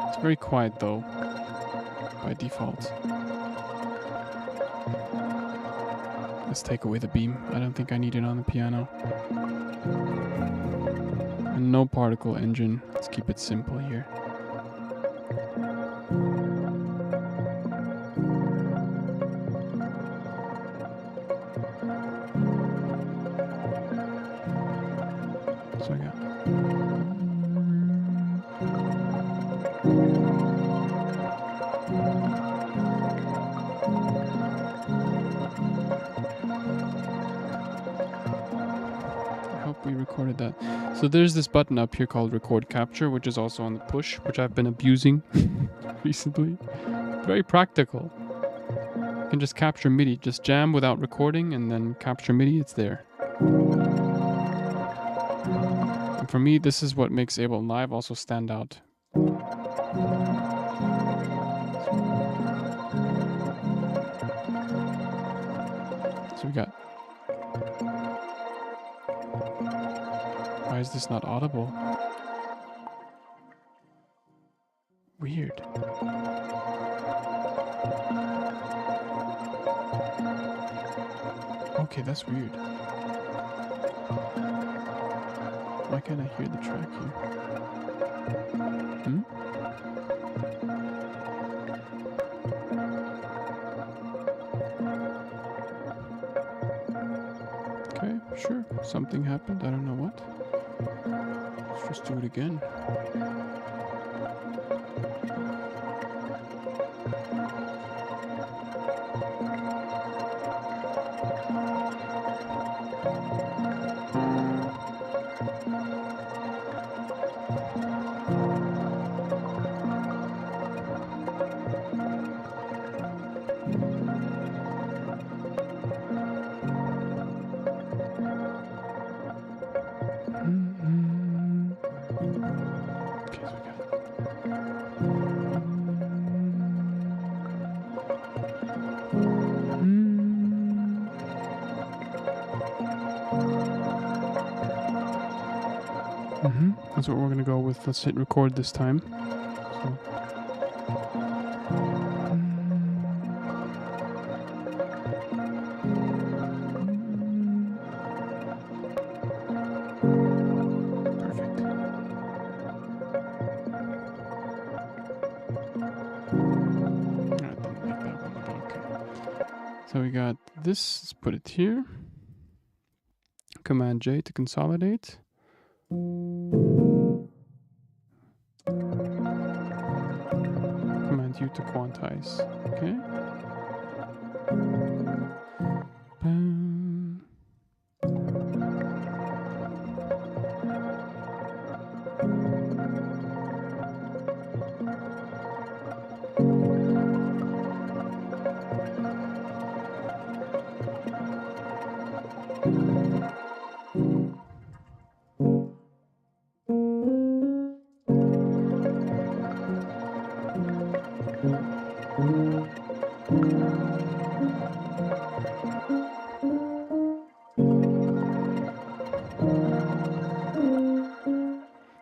It's very quiet though, by default. Let's take away the beam. I don't think I need it on the piano. And no particle engine. Let's keep it simple here. So I got we recorded that. So there's this button up here called record capture, which is also on the push, which I've been abusing recently. Very practical. You can just capture MIDI, just jam without recording and then capture MIDI, it's there. And for me, this is what makes Ableton Live also stand out. So we got... Why is this not audible? Weird. Okay, that's weird. Why can't I hear the track here? Hmm? Okay, sure. Something happened. I don't know what. Let's just do it again. That's what we're gonna go with. Let's hit record this time. So So we got this, let's put it here. Command J to consolidate. Command U to quantize. Okay.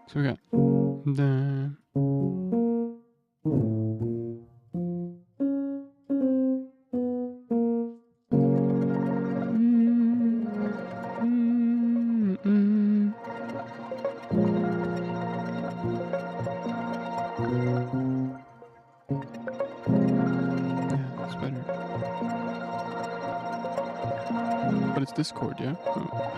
So we got the that's better. But it's this chord, yeah? Oh.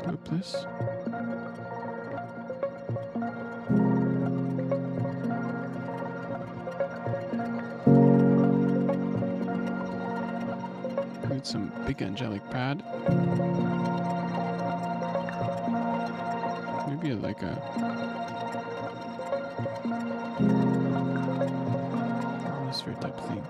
Loop this. Need some big angelic pad. Maybe like a atmosphere type thing.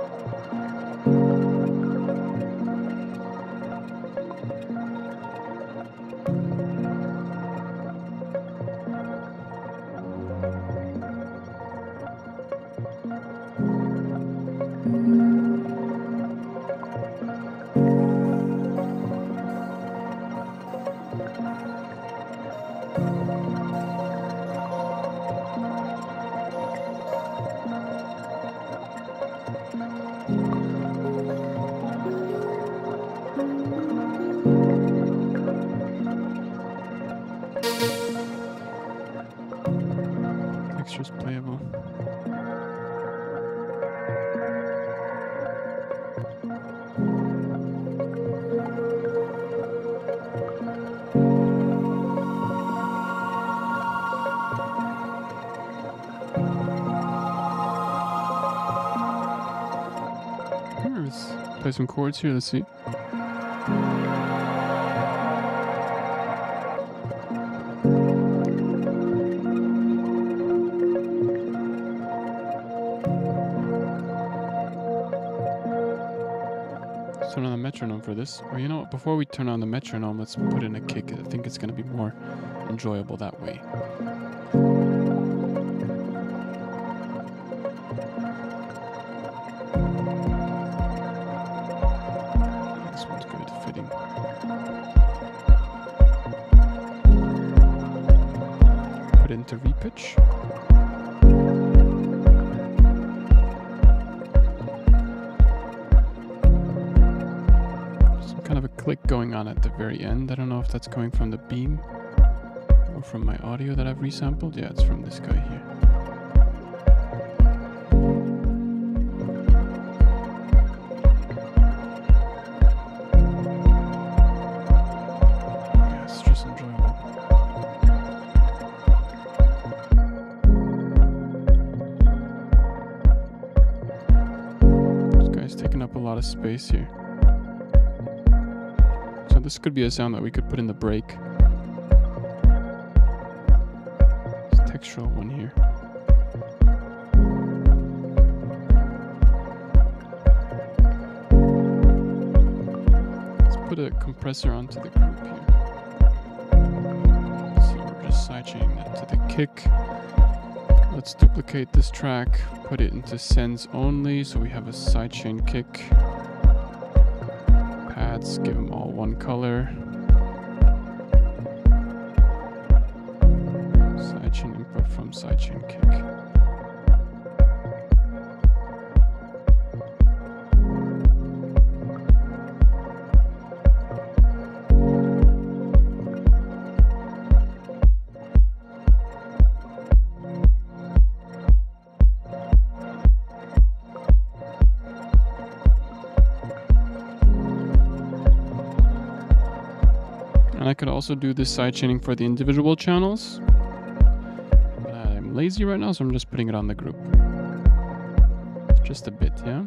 Texture's playable. Let's play some chords here, let's see. Turn on the metronome for this. Or you know what, before we turn on the metronome, let's put in a kick. I think it's going to be more enjoyable that way. into repitch. Some kind of a click going on at the very end. I don't know if that's coming from the beam or from my audio that I've resampled. Yeah, it's from this guy here. Space here. So this could be a sound that we could put in the break. It's a textural one here. Let's put a compressor onto the group here. So we're just sidechaining that to the kick. Let's duplicate this track, put it into sends only, so we have a sidechain kick. Pads, give them all one color. Sidechain input from sidechain kick. And I could also do this sidechaining for the individual channels. But I'm lazy right now, so I'm just putting it on the group. Just a bit, yeah?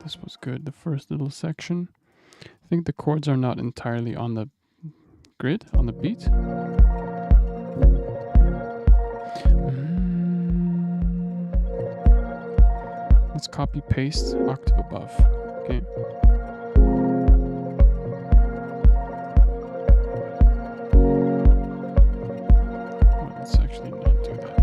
This was good, the first little section. I think the chords are not entirely on the grid, on the beat. Let's copy paste octave above. Okay. Let's actually not do that.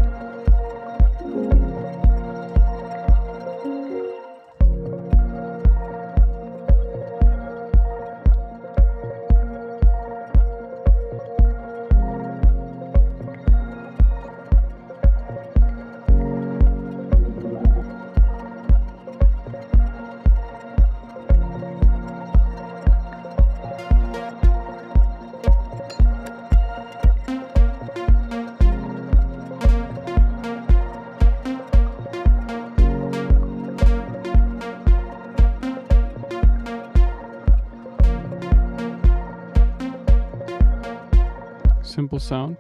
Simple sound.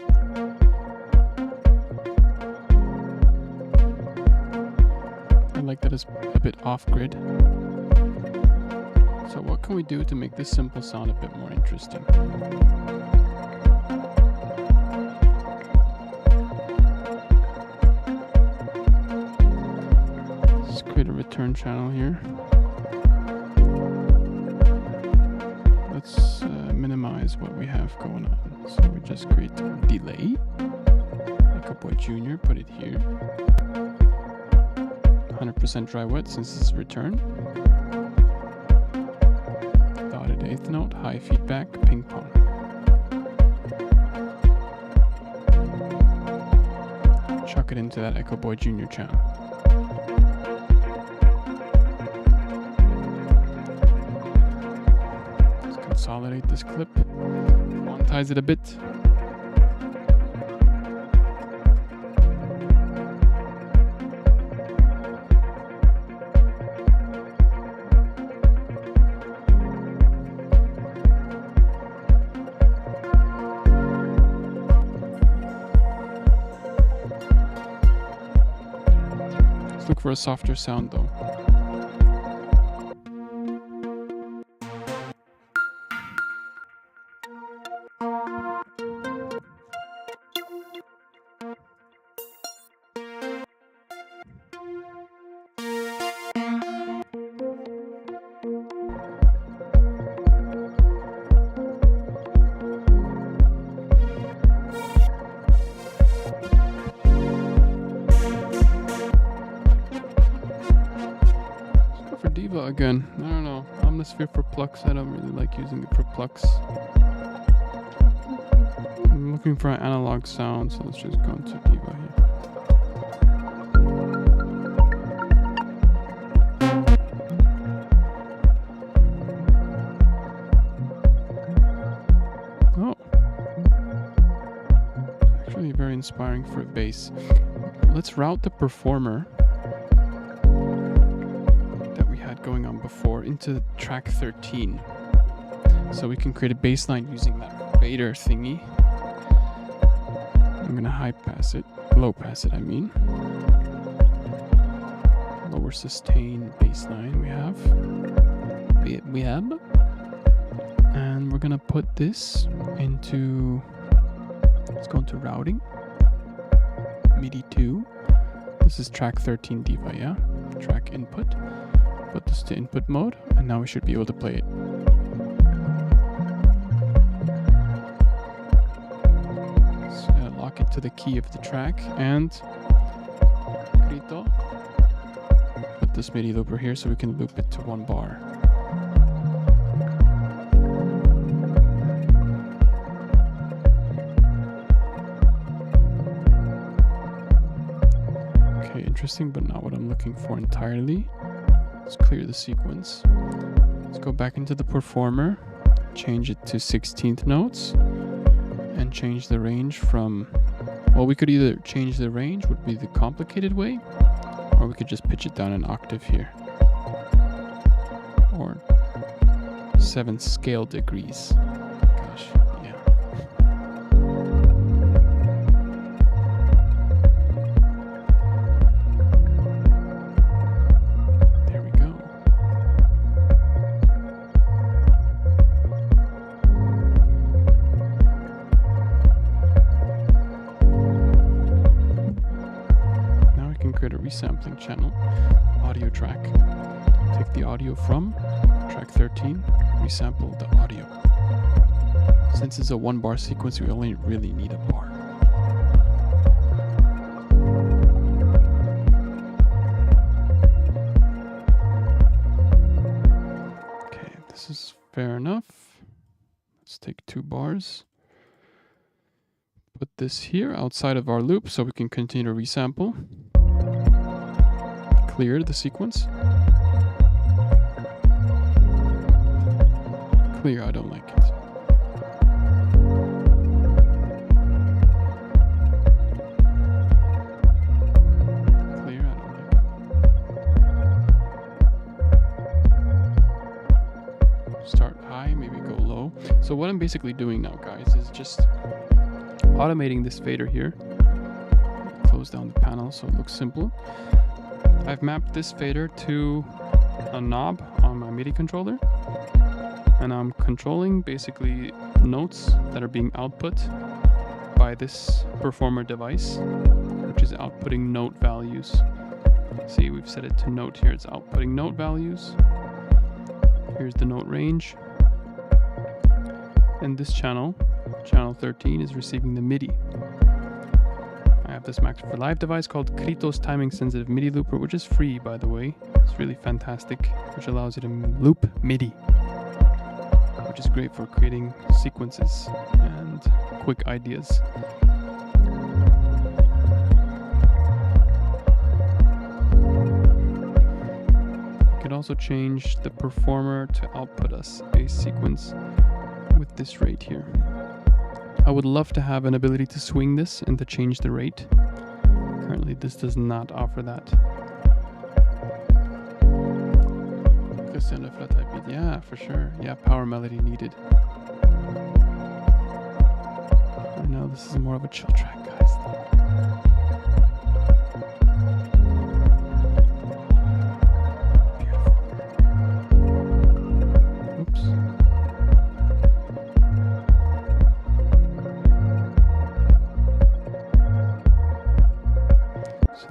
I like that it's a bit off-grid. So what can we do to make this simple sound a bit more interesting? Let's create a return channel here. Let's minimize what we have going on. So we just create delay. Echo Boy Jr., put it here. 100% dry wet since it's return. Dotted eighth note, high feedback, ping pong. Chuck it into that Echo Boy Jr. channel. Let's consolidate this clip. Quantize it a bit. for a softer sound though. Again, I don't know. Omnisphere for plucks. I don't really like using it for plucks. I'm looking for an analog sound, so let's just go into Diva here. Oh. Actually very inspiring for a bass. Let's route the performer going on before into track 13, so we can create a bass line using that fader thingy. I'm gonna low pass it I mean. Lower sustain bass line we have, and we're gonna put this into, let's go into routing, MIDI 2. This is track 13 Diva, yeah? Track input. Put this to input mode, and now we should be able to play it. So lock it to the key of the track, and grito. Put this MIDI looper here so we can loop it to 1 bar. Okay, interesting, but not what I'm looking for entirely. Let's clear the sequence. Let's go back into the performer, change it to 16th notes, and change the range from, well, we could either change the range, would be the complicated way, or we could just pitch it down an octave here. Or 7 scale degrees. Gosh, yeah. Resampling channel, audio track. Take the audio from track 13, resample the audio. Since it's a 1 bar sequence, we only really need a bar. Okay, this is fair enough. Let's take 2 bars. Put this here outside of our loop so we can continue to resample. Clear the sequence. Clear, I don't like it. Clear, I don't like it. Start high, maybe go low. So what I'm basically doing now, guys, is just automating this fader here. Close down the panel so it looks simple. I've mapped this fader to a knob on my MIDI controller, and I'm controlling basically notes that are being output by this performer device, which is outputting note values. See, we've set it to note here. It's outputting note values. Here's the note range. And this channel, channel 13, is receiving the MIDI. I have this Max for Live device called Krito's Timing Sensitive MIDI Looper, which is free, by the way. It's really fantastic, which allows you to loop MIDI, which is great for creating sequences and quick ideas. You could also change the performer to output us a sequence with this rate here. I would love to have an ability to swing this and to change the rate. Currently, this does not offer that. Yeah, for sure. Yeah, power melody needed. I know this is more of a chill track, guys.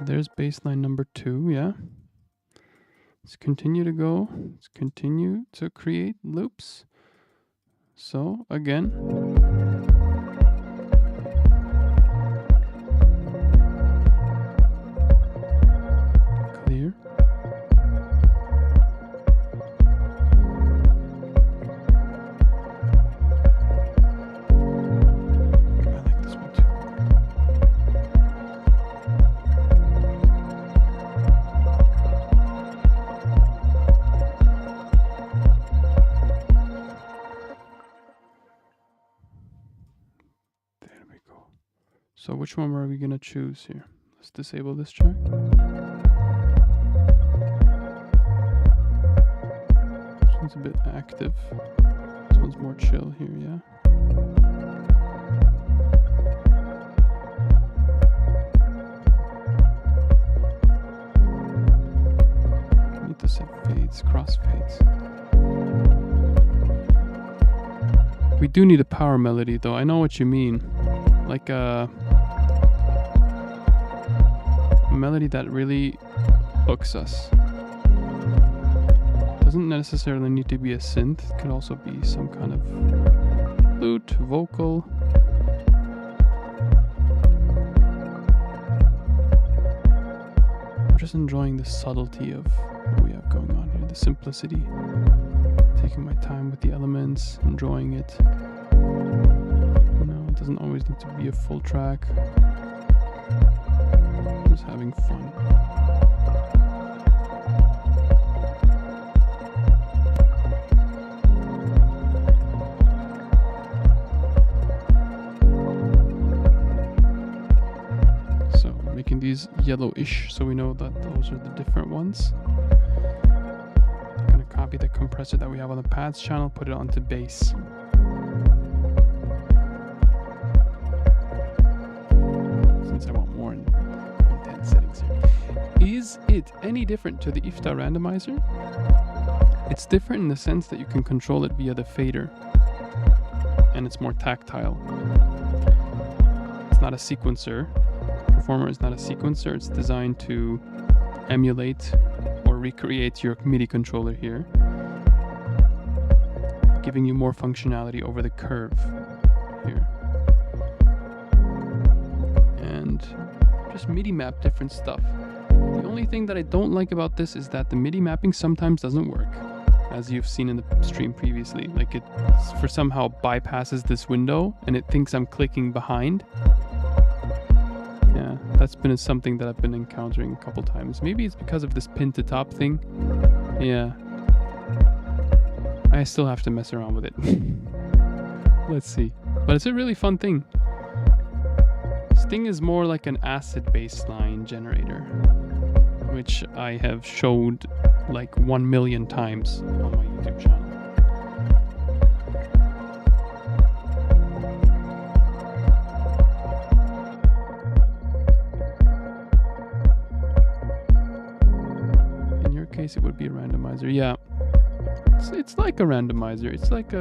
there's baseline number 2, yeah. Let's continue to go. Let's continue to create loops. So, again. Clear. So which one are we going to choose here? Let's disable this track. This one's a bit active. This one's more chill here, yeah? I need to set fades, crossfades. We do need a power melody though, I know what you mean. Like a melody that really hooks us. Doesn't necessarily need to be a synth, it could also be some kind of flute, vocal. I'm just enjoying the subtlety of what we have going on here, the simplicity. Taking my time with the elements, enjoying it. It doesn't always need to be a full track. Just having fun. So making these yellowish so we know that those are the different ones. I'm gonna copy the compressor that we have on the pads channel, put it onto bass. I want more intense settings here. Is it any different to the Iftah randomizer? It's different in the sense that you can control it via the fader and it's more tactile. It's not a sequencer. Performer is not a sequencer. It's designed to emulate or recreate your MIDI controller here, giving you more functionality over the curve here. And just MIDI map different stuff. The only thing that I don't like about this is that the MIDI mapping sometimes doesn't work, as you've seen in the stream previously. Like it for somehow bypasses this window and it thinks I'm clicking behind. Yeah, that's been something that I've been encountering a couple times. Maybe it's because of this pin to top thing. Yeah. I still have to mess around with it. Let's see. But it's a really fun thing. Sting is more like an acid bassline generator, which I have showed like 1 million times on my YouTube channel. In your case, it would be a randomizer. Yeah, it's like a randomizer. It's like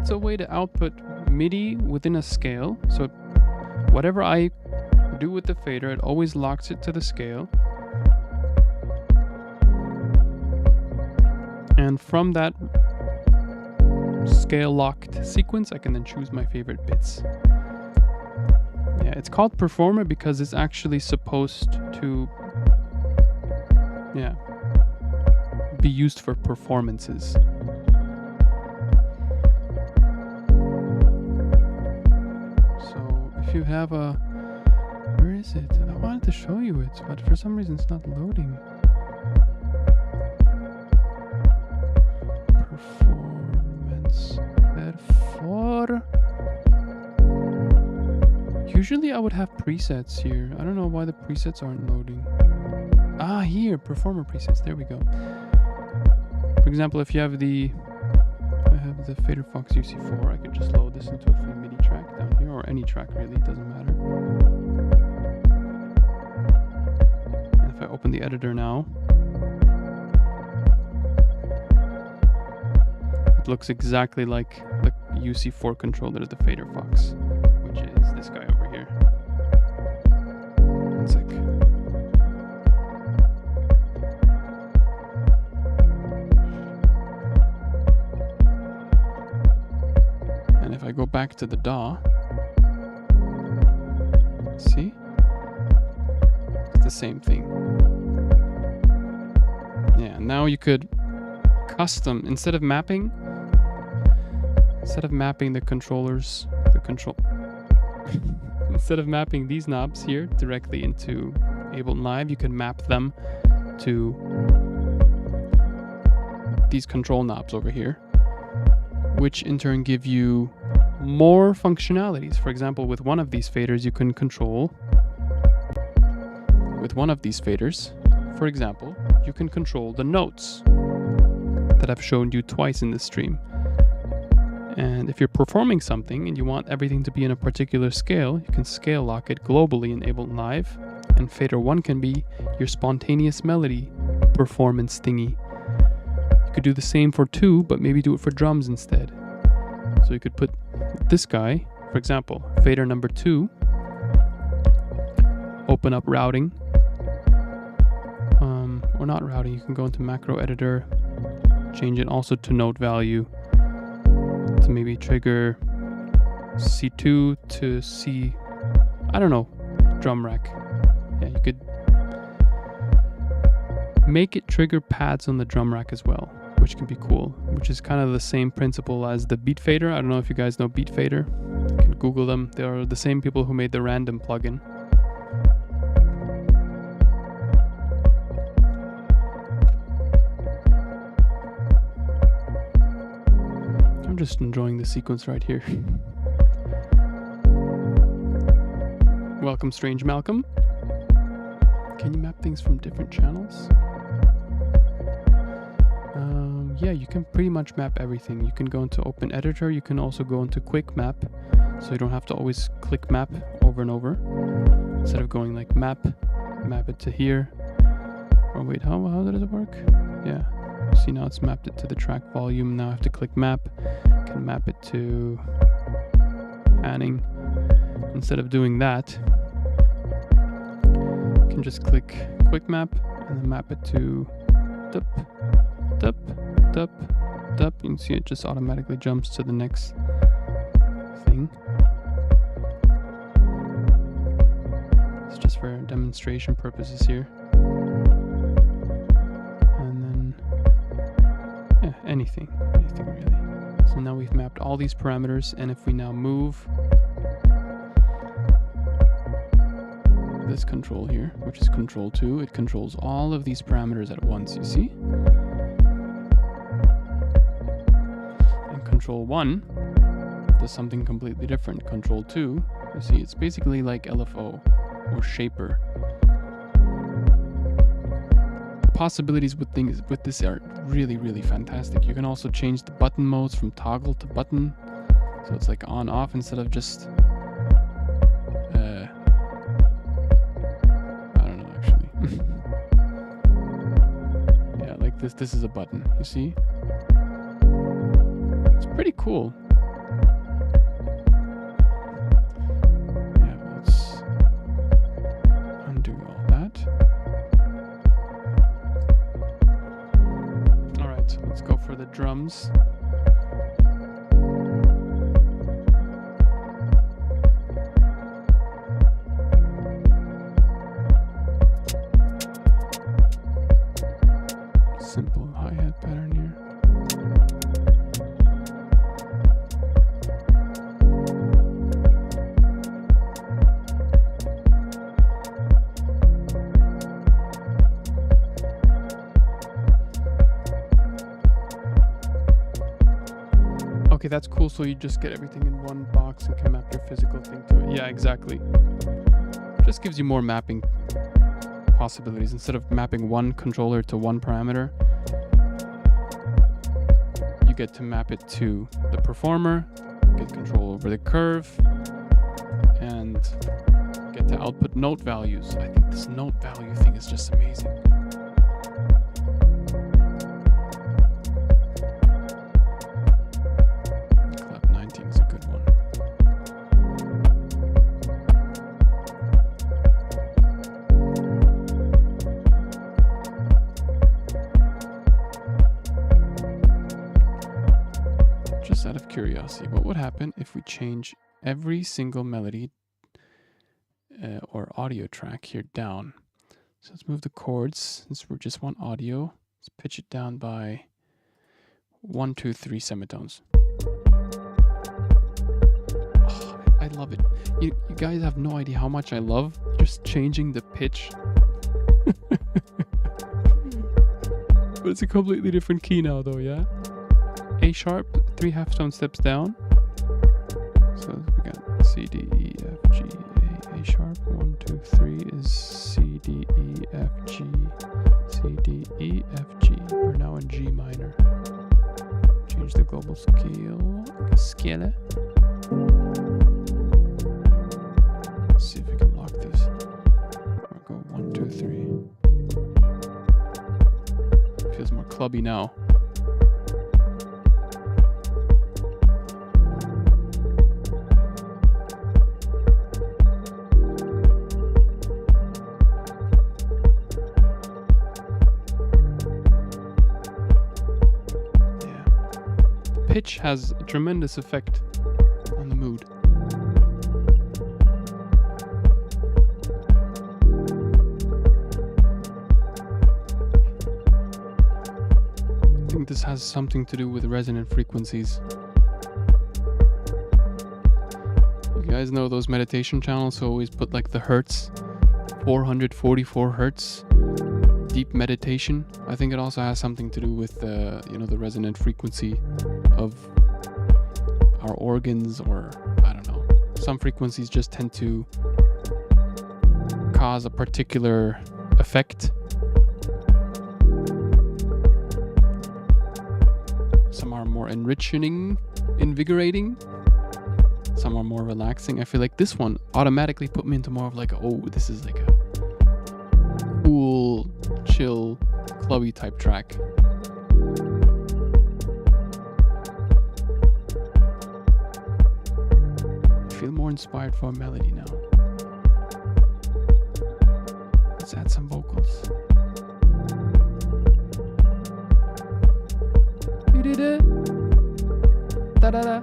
it's a way to output MIDI within a scale. So whatever I do with the fader, it always locks it to the scale. And from that scale locked sequence, I can then choose my favorite bits. Yeah, it's called Performer because it's actually supposed to, yeah, be used for performances. So if you have a, where is it? I wanted to show you it, but for some reason it's not loading. Performance. Perfor. Usually I would have presets here. I don't know why the presets aren't loading. Ah, here, performer presets. There we go. For example, if you have the, I have the Fader Fox UC4, I could just load this into a free MIDI track down here, or any track really, it doesn't matter. And if I open the editor now, it looks exactly like the UC4 controller of the Fader Fox, which is this guy over here. One sec. go back to the DAW, see? It's the same thing. Yeah, now you could custom, instead of mapping the controllers, instead of mapping these knobs here directly into Ableton Live, you can map them to these control knobs over here, which in turn give you more functionalities. For example, with one of these faders, you can control, for example, you can control the notes that I've shown you twice in this stream. And if you're performing something and you want everything to be in a particular scale, you can scale lock it globally in Ableton Live. And fader 1 can be your spontaneous melody performance thingy. You could do the same for 2, but maybe do it for drums instead. So you could put this guy, for example, fader number 2, open up routing, or not routing, you can go into macro editor, change it also to note value, to maybe trigger C2 to C, I don't know, drum rack. Yeah, you could make it trigger pads on the drum rack as well, which can be cool, which is kind of the same principle as the beat fader. I don't know if you guys know beat fader. You can Google them. They are the same people who made the random plugin. I'm just enjoying the sequence right here. Welcome, Strange Malcolm. Can you map things from different channels? Yeah, you can pretty much map everything. You can go into Open Editor. You can also go into Quick Map, so you don't have to always click map over and over. Instead of going like map it to here. Oh wait, how does it work? Yeah, see now it's mapped it to the track volume. Now I have to click map. Can map it to panning. Instead of doing that, you can just click Quick Map and then map it to dup, dup, dup, dup. You can see it just automatically jumps to the next thing. It's just for demonstration purposes here. And then, yeah, anything really. So now we've mapped all these parameters, and if we now move this control here, which is control 2, it controls all of these parameters at once, you see? And control 1 does something completely different. Control 2, you see, it's basically like LFO or shaper. The possibilities with this are really fantastic. You can also change the button modes from toggle to button, so it's like on off instead of just yeah, like this is a button, you see? It's pretty cool. Yeah, let's undo all that. Alright, so let's go for the drums. Simple hi-hat pattern here. Okay, that's cool. So you just get everything in one box and can map your physical thing to it. Yeah, exactly. Just gives you more mapping possibilities. Instead of mapping one controller to one parameter, you get to map it to the performer, get control over the curve, and get to output note values. I think this note value thing is just amazing. Clap 19 is a good one. Just out of curiosity, what would happen if we change every single melody or audio track here down? So let's move the chords, since we're just one audio. Let's pitch it down by 1, 2, 3 semitones. Oh, I love it. You guys have no idea how much I love just changing the pitch. But it's a completely different key now though, yeah? A sharp, 3 half tone steps down. So we got C, D, E, F, G, A sharp. 1, 2, 3 is C, D, E, F, G, C, D, E, F, G. We're now in G minor. Change the global scale. Let's see if we can lock these. I'll go 1, 2, 3. Feels more clubby now. Pitch has a tremendous effect on the mood. I think this has something to do with resonant frequencies. You guys know those meditation channels who always put like the hertz, 444 hertz. Deep meditation. I think it also has something to do with the resonant frequency of our organs, or I don't know. Some frequencies just tend to cause a particular effect. Some are more enriching, invigorating. Some are more relaxing. I feel like this one automatically put me into more of like, oh, this is like a cool, chill, clubby type track. I feel more inspired for a melody now. Let's add some vocals. You did it. Da da da.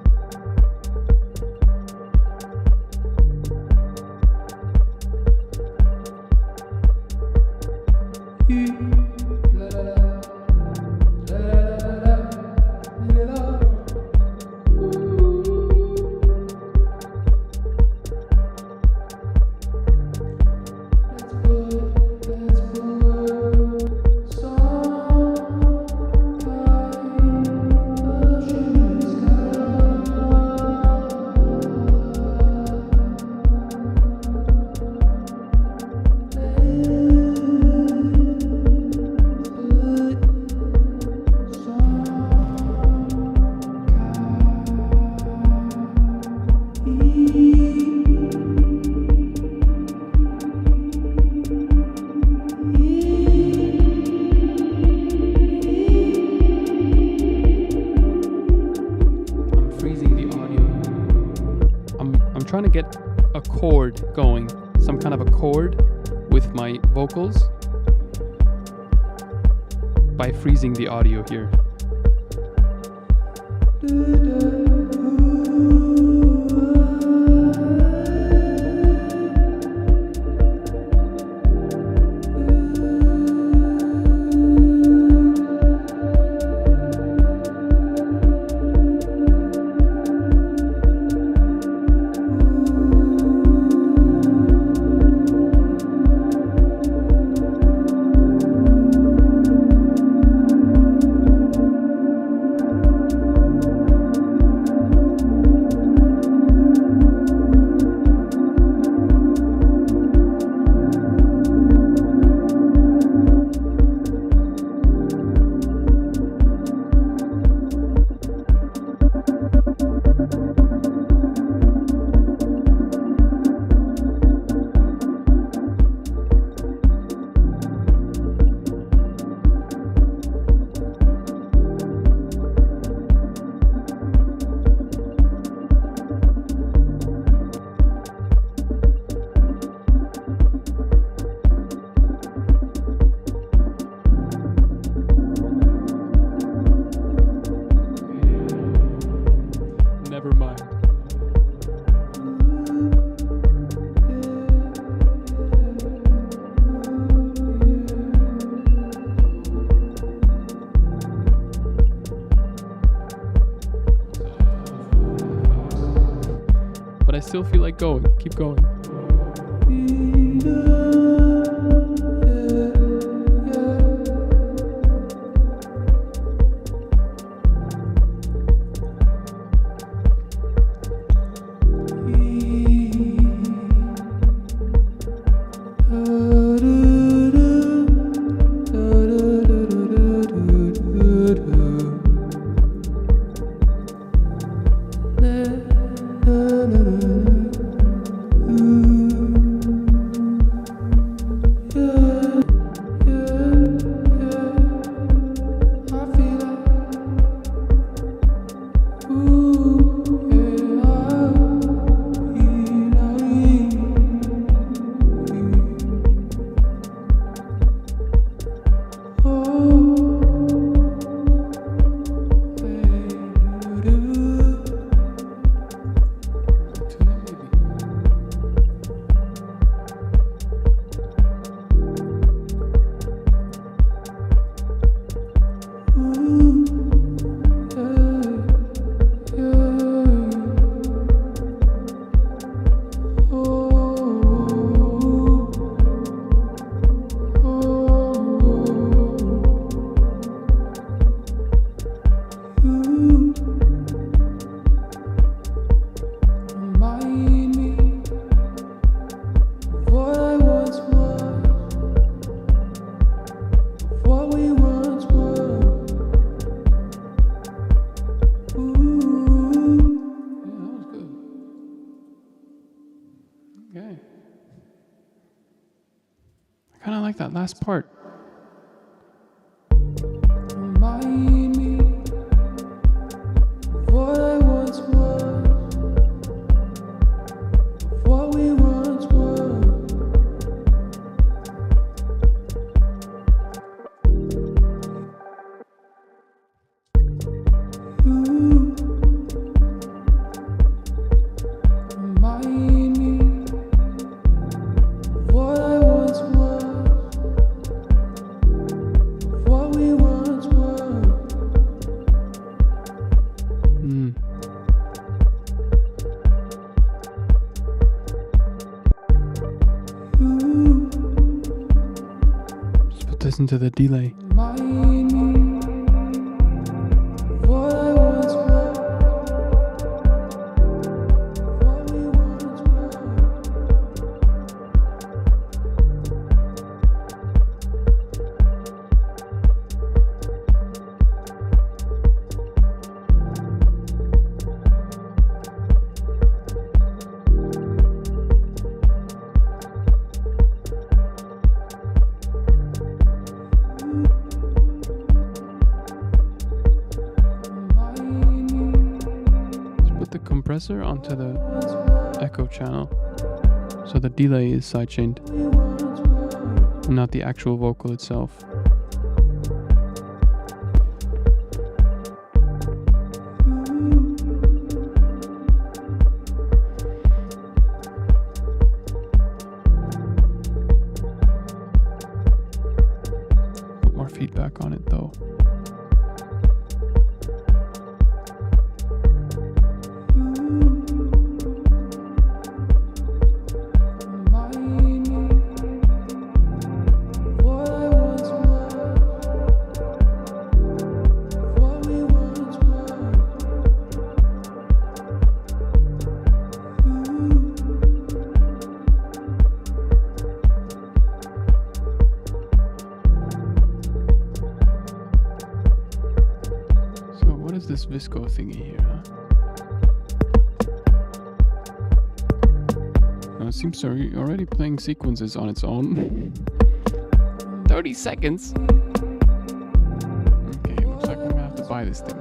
Trying to get a chord going, some kind of a chord with my vocals by freezing the audio here. still feel like going. Keep going. That last part. Remind me of what I once was, of what we once were. Remind me of what I once was. Listen to the delay. Compressor onto the echo channel, so the delay is sidechained, not the actual vocal itself. Put more feedback on it though. This Visco thingy here, huh? It seems to be already playing sequences on its own. 30 seconds? Okay, looks like I'm gonna have to buy this thing.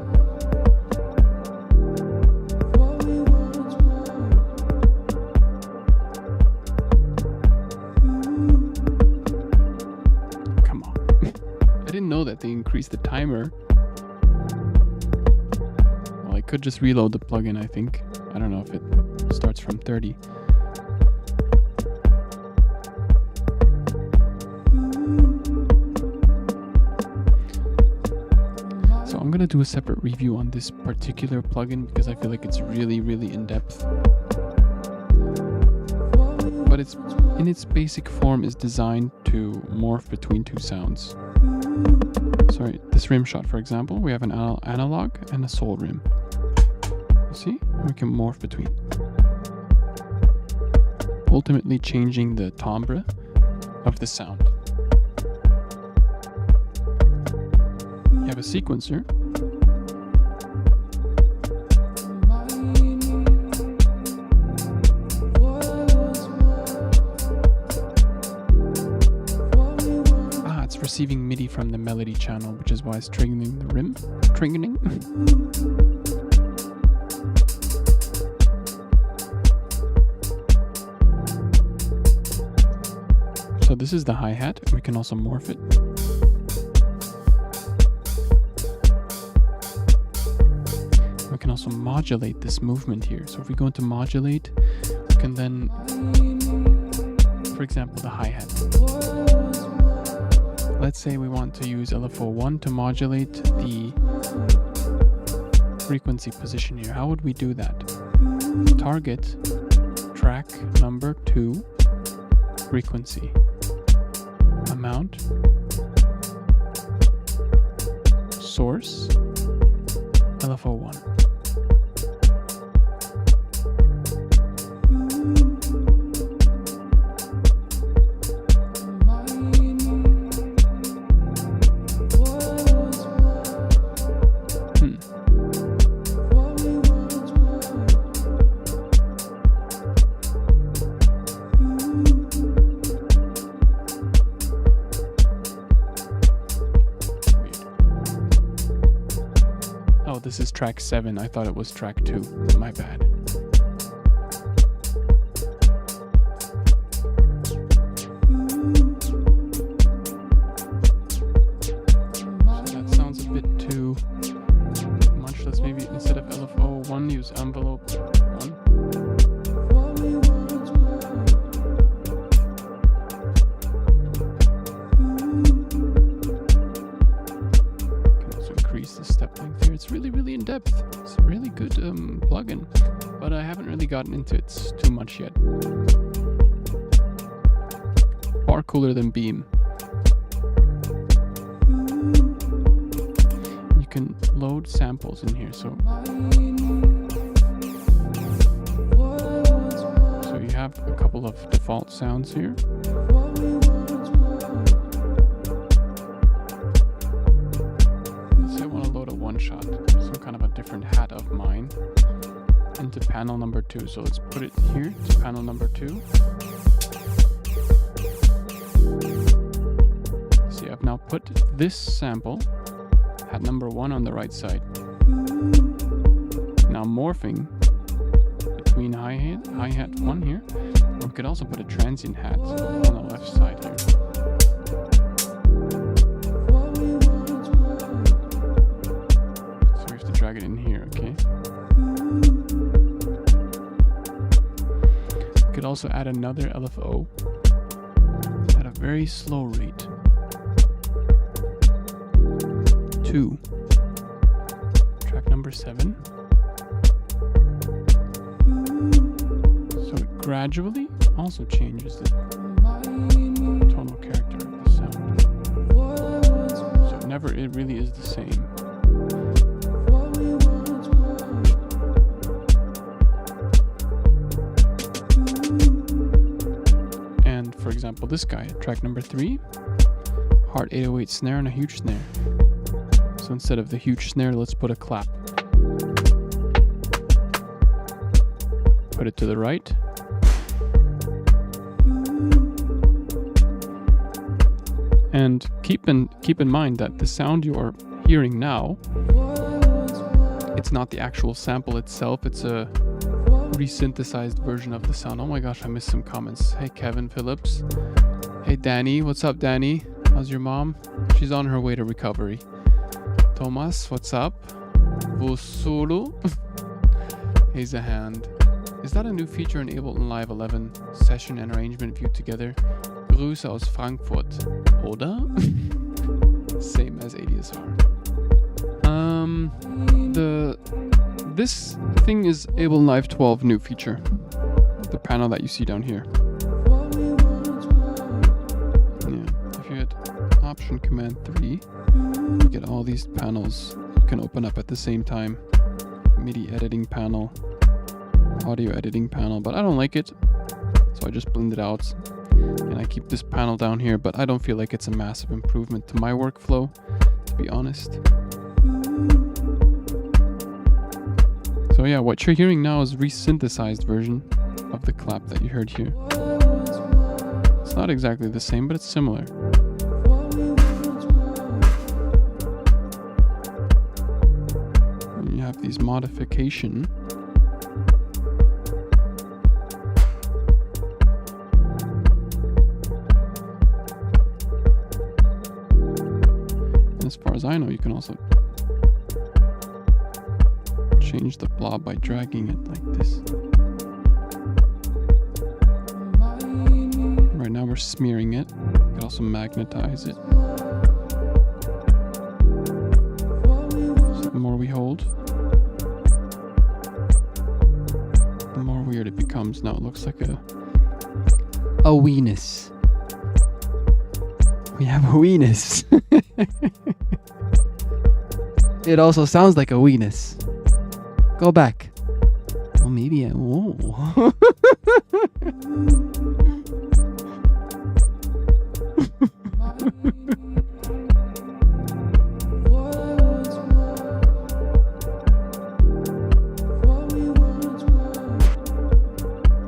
Come on. I didn't know that they increased the timer. I could just reload the plugin, I think. I don't know if it starts from 30. So I'm gonna do a separate review on this particular plugin because I feel like it's really, really in depth. but it's in its basic form is designed to morph between two sounds. Sorry, this rim shot, for example, we have an analog and a soul rim. You see? We can morph between. Ultimately changing the timbre of the sound. You have a sequencer. It's receiving MIDI from the melody channel, which is why it's triggering the rim. Triggering. So this is the hi-hat. We can also morph it. We can also modulate this movement here. So if we go into modulate, we can then, for example, the hi-hat. Let's say we want to use LFO1 to modulate the frequency position here. How would we do that? Target, track number 2, frequency, amount, source, LFO1. This is track 7. I thought it was track 2. My bad. So that sounds a bit too much. Let's maybe instead of LFO1 use envelope 1. The step length here. It's really in depth. It's a really good plugin, but I haven't really gotten into it too much yet. Far cooler than Beam. You can load samples in here, so you have a couple of default sounds here. Shot, some kind of a different hat of mine into panel number 2. So let's put it here to panel number 2. See, I've now put this sample, hat number 1, on the right side. Now morphing between hi-hat 1 here. We could also put a transient hat on the left side here. Drag it in here, okay? We could also add another LFO at a very slow rate. 2. Track number 7. So it gradually also changes the tonal character of the sound. So it really is the same. For example, this guy, track number 3, hard 808 snare and a huge snare. So instead of the huge snare, let's put a clap. Put it to the right. And keep in mind that the sound you are hearing now, it's not the actual sample itself, it's a resynthesized version of the sound. Oh my gosh, I missed some comments. Hey Kevin Phillips. Hey Danny, what's up Danny? How's your mom? She's on her way to recovery. Thomas, what's up? Vosulu. Here's a hand. Is that a new feature in Ableton Live 11? Session and arrangement viewed together. Grüße aus Frankfurt. Oder? Same as ADSR. This thing is Ableton Live 12 new feature. The panel that you see down here. Option Command 3. You get all these panels you can open up at the same time. MIDI editing panel, audio editing panel, but I don't like it, so I just blend it out. And I keep this panel down here, but I don't feel like it's a massive improvement to my workflow, to be honest. So yeah, what you're hearing now is re-synthesized version of the clap that you heard here. It's not exactly the same, but it's similar. And you have these modification. And as far as I know, you can also change the blob by dragging it like this. Right now we're smearing it. You can also magnetize it. So the more we hold, the more weird it becomes. Now it looks like a weenus. We have a weenus. It also sounds like a weenus. Go back. Oh, maybe whoa.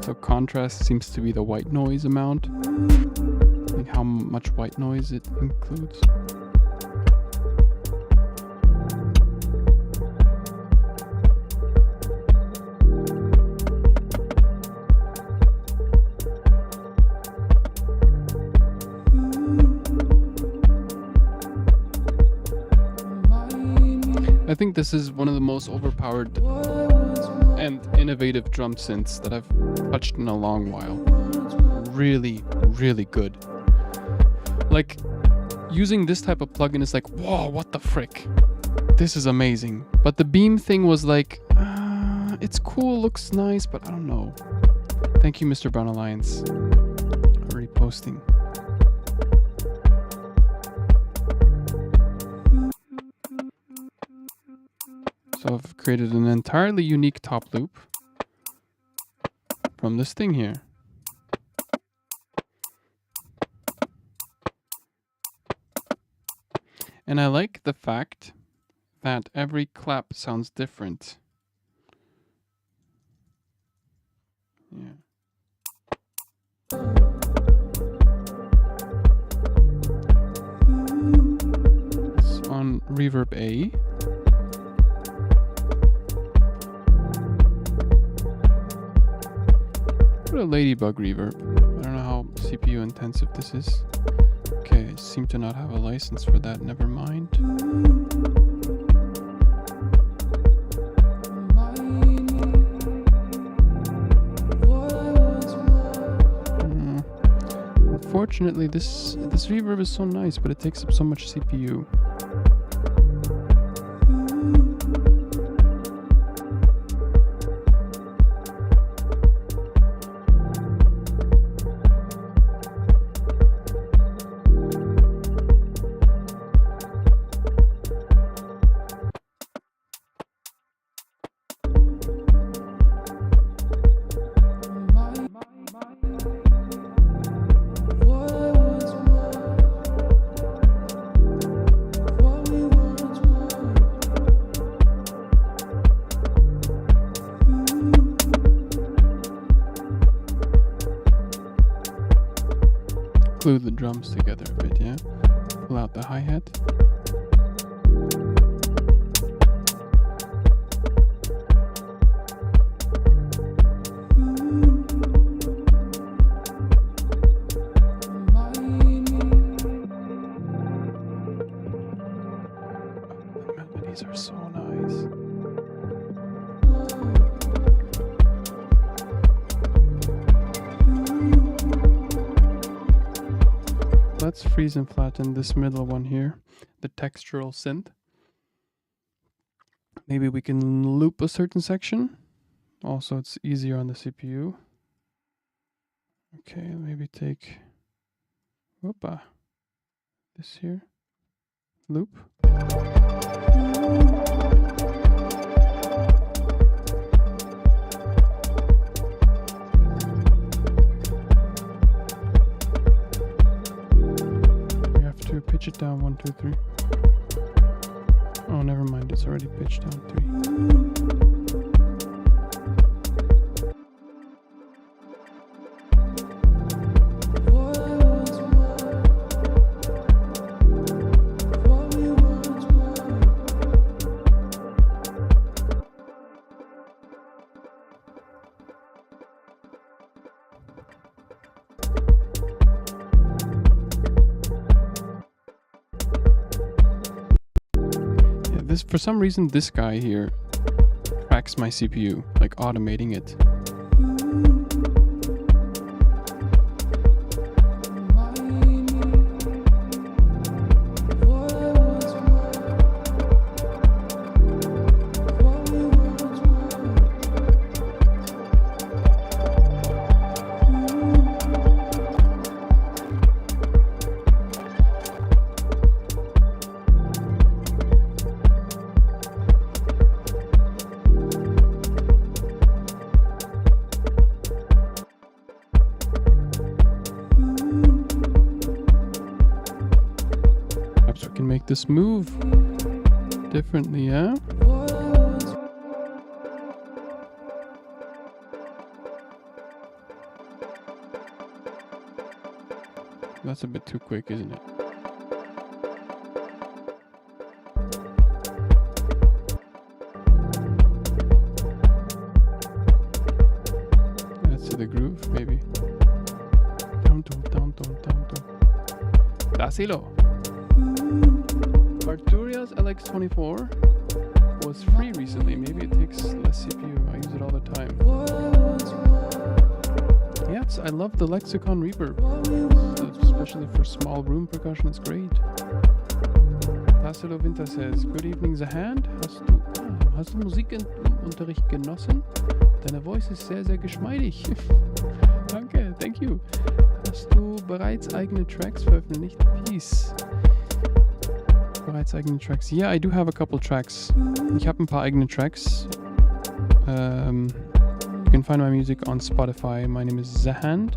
So contrast seems to be the white noise amount, like how much white noise it includes. I think this is one of the most overpowered and innovative drum synths that I've touched in a long while. Really, really good. Like, using this type of plugin is like, whoa, what the frick? This is amazing. But the beam thing was like, it's cool, looks nice, but I don't know. Thank you, Mr. Brown Alliance. Already posting. So I've created an entirely unique top loop from this thing here. And I like the fact that every clap sounds different. Yeah. It's on reverb A. Put a ladybug reverb. I don't know how CPU intensive this is. Okay, I seem to not have a license for that. Never mind. Unfortunately, this reverb is so nice, but it takes up so much CPU. Glue the drums together a bit, yeah? Pull out the hi-hat. The melodies are so nice. Let's freeze and flatten this middle one here, the textural synth. Maybe we can loop a certain section. Also, it's easier on the CPU. Okay, maybe take, whoopa, this here loop. We have to pitch it down 1, 2, 3. Oh, never mind. It's already pitched down 3. For some reason, this guy here cracks my CPU, like automating it. This move differently, yeah? That's a bit too quick, isn't it? That's the groove, maybe. Down. Dáselo. Arturia's LX24 was free recently. Maybe it takes less CPU. I use it all the time. Yeah, I love the Lexicon reverb, especially for small room percussion. It's great. Tassilo Winter says, "Good evening, Zahand. Hast du Musikunterricht genossen? Deine Voice ist sehr, sehr geschmeidig." Danke, thank you. Hast du bereits eigene Tracks veröffentlicht? Peace. Bereits eigene Tracks. Yeah, I do have a couple tracks. Ich habe ein paar eigene Tracks. You can find my music on Spotify. My name is Zahand,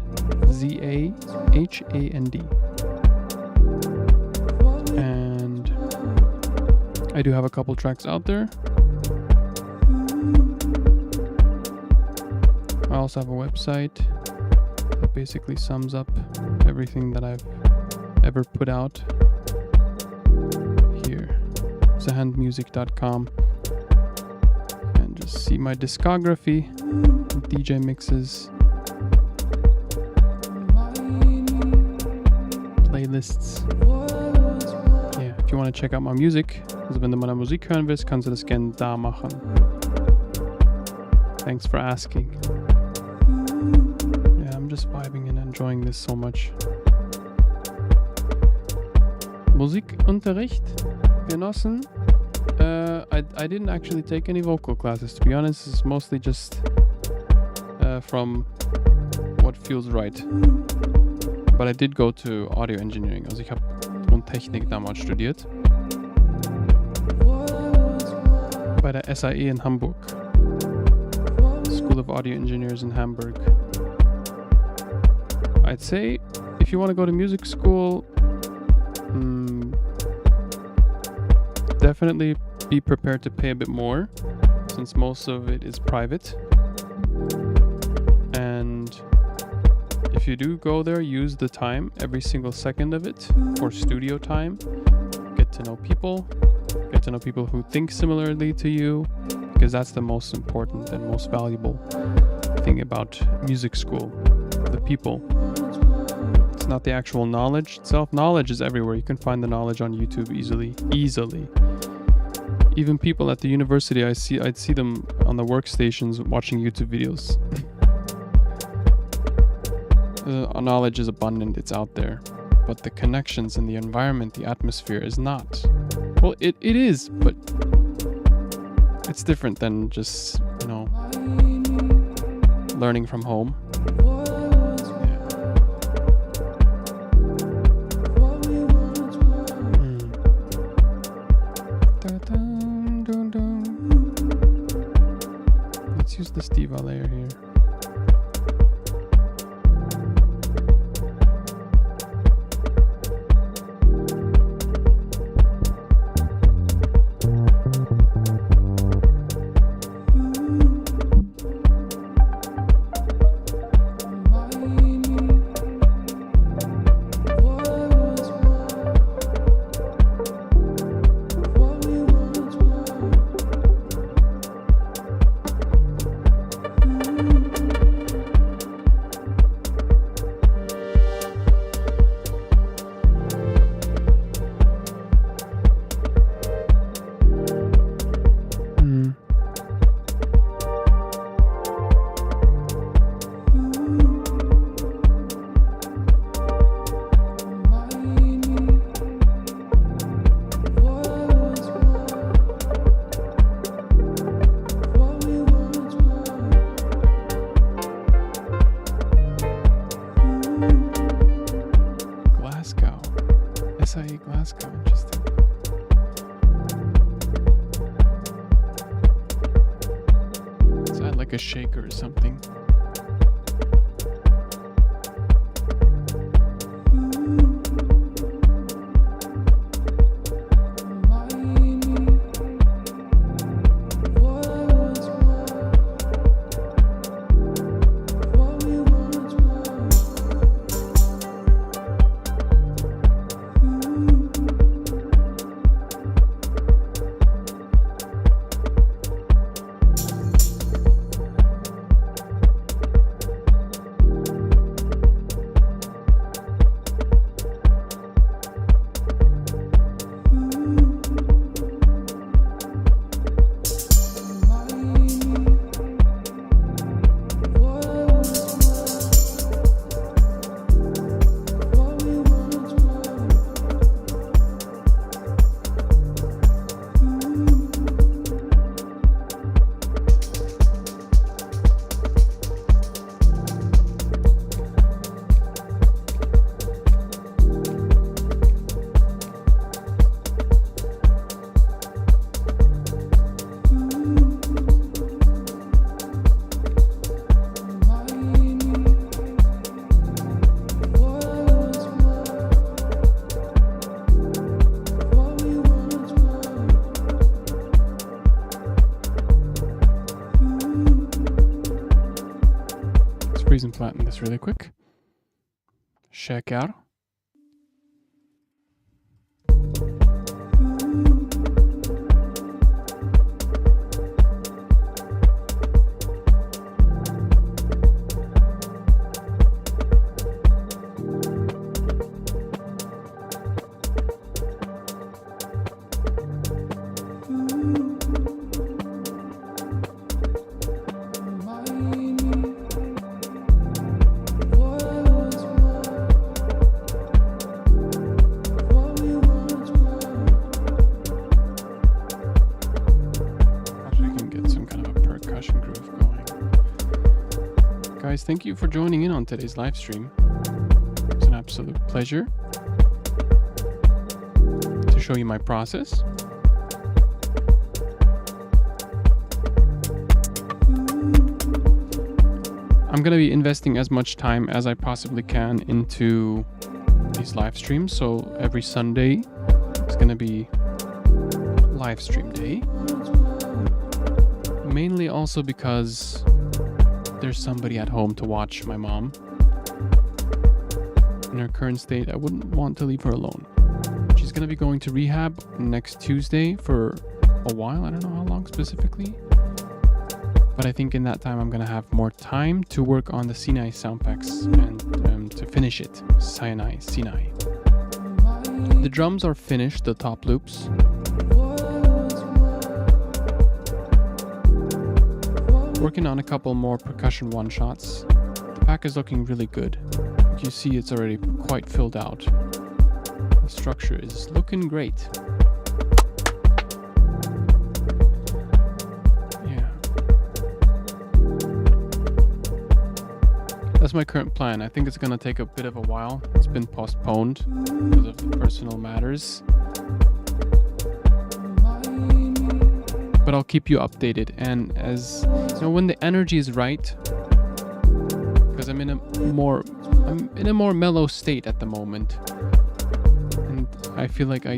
Z-A-H-A-N-D. And I do have a couple tracks out there. I also have a website that basically sums up everything that I've ever put out. zahandmusic.com, and just see my discography, DJ mixes, playlists. Yeah, if you want to check out my music, also wenn du meine Musik hören willst, kannst du das gerne da machen. Thanks for asking. Yeah, I'm just vibing and enjoying this so much. Musikunterricht genossen. I didn't actually take any vocal classes, to be honest. It's mostly just from what feels right. But I did go to audio engineering. Also ich habe Tontechnik damals studiert. Bei der SAE in Hamburg. School of Audio Engineers in Hamburg. I'd say if you want to go to music school, definitely be prepared to pay a bit more, since most of it is private. And if you do go there, use the time, every single second of it, for studio time. Get to know people who think similarly to you, because that's the most important and most valuable thing about music school, the people. It's not the actual knowledge itself. Knowledge is everywhere. You can find the knowledge on YouTube easily. Even people at the university, I'd see them on the workstations watching YouTube videos. The knowledge is abundant, it's out there. But the connections and the environment, the atmosphere is not. Well, it is, but it's different than just, learning from home. Let's use the Steve layer here. Glasgow, interesting. Is that like a shaker or something? And flatten this really quick. Check out. Guys, thank you for joining in on today's live stream. It's an absolute pleasure to show you my process. I'm going to be investing as much time as I possibly can into these live streams. So every Sunday is going to be live stream day. Mainly also because there's somebody at home to watch my mom. In her current state, I wouldn't want to leave her alone. She's going to be going to rehab next Tuesday for a while. I don't know how long specifically. But I think in that time, I'm going to have more time to work on the Sinai sound packs and to finish it. Sinai. The drums are finished, the top loops. Working on a couple more percussion one-shots. The pack is looking really good. You see it's already quite filled out. The structure is looking great. Yeah. That's my current plan. I think it's gonna take a bit of a while. It's been postponed because of the personal matters. but I'll keep you updated. And as you know, when the energy is right, because I'm in a more mellow state at the moment, and I feel like I,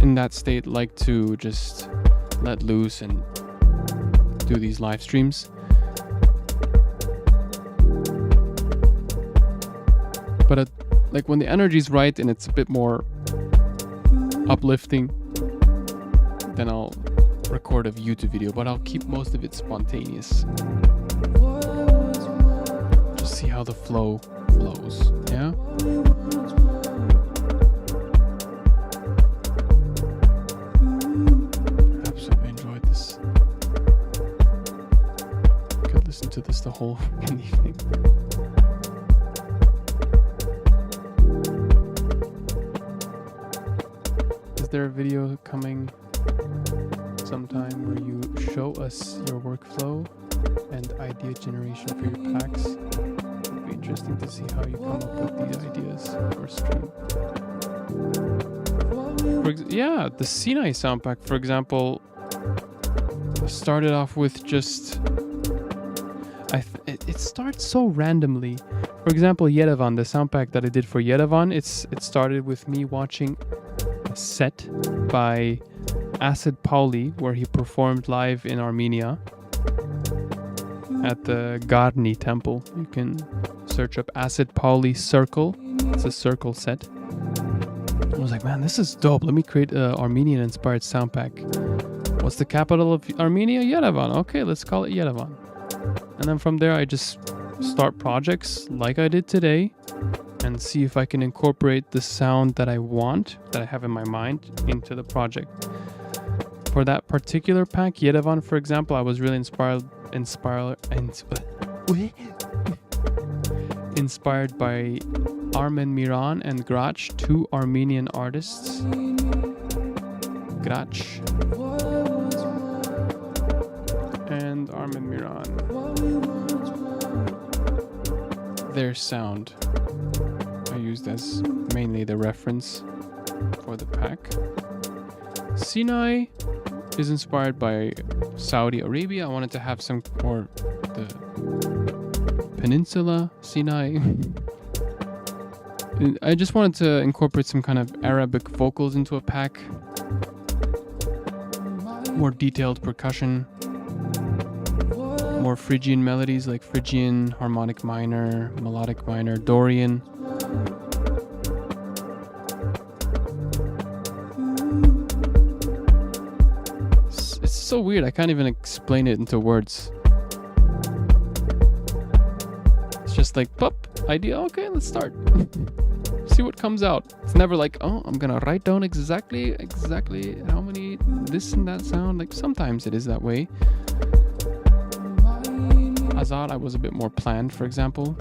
in that state, like to just let loose and do these live streams. But like when the energy's right and it's a bit more uplifting, then I'll record a YouTube video, but I'll keep most of it spontaneous. Just see how the flow flows, yeah? Absolutely enjoyed this. Could listen to this the whole evening. Is there a video coming sometime where you show us your workflow and idea generation for your packs? It'd be interesting to see how you come up with these ideas for stream. Yeah, the Sinai sound pack, for example, started off with just... it starts so randomly. For example, Yerevan, the sound pack that I did for Yerevan, it started with me watching set by Acid Pauli, where he performed live in Armenia at the Garni temple. You can search up Acid Pauli Circle. It's a circle set. I was like, man, this is dope. Let me create an Armenian inspired sound pack. What's the capital of Armenia? Yerevan. Okay, let's call it Yerevan. And then from there I just start projects like I did today and see if I can incorporate the sound that I want, that I have in my mind, into the project. For that particular pack, Yerevan, for example, I was really inspired by Armen Miran and Grach, two Armenian artists. Grach and Armen Miran. Their sound I used as mainly the reference for the pack. Sinai is inspired by Saudi Arabia. I wanted to have some more the peninsula, Sinai. I just wanted to incorporate some kind of Arabic vocals into a pack. More detailed percussion. More Phrygian melodies like Phrygian, harmonic minor, melodic minor, Dorian. It's so weird, I can't even explain it into words. It's just like, pop, idea, okay, let's start. See what comes out. It's never like, oh, I'm gonna write down exactly how many this and that sound. Like sometimes it is that way. Azad, I was a bit more planned, for example.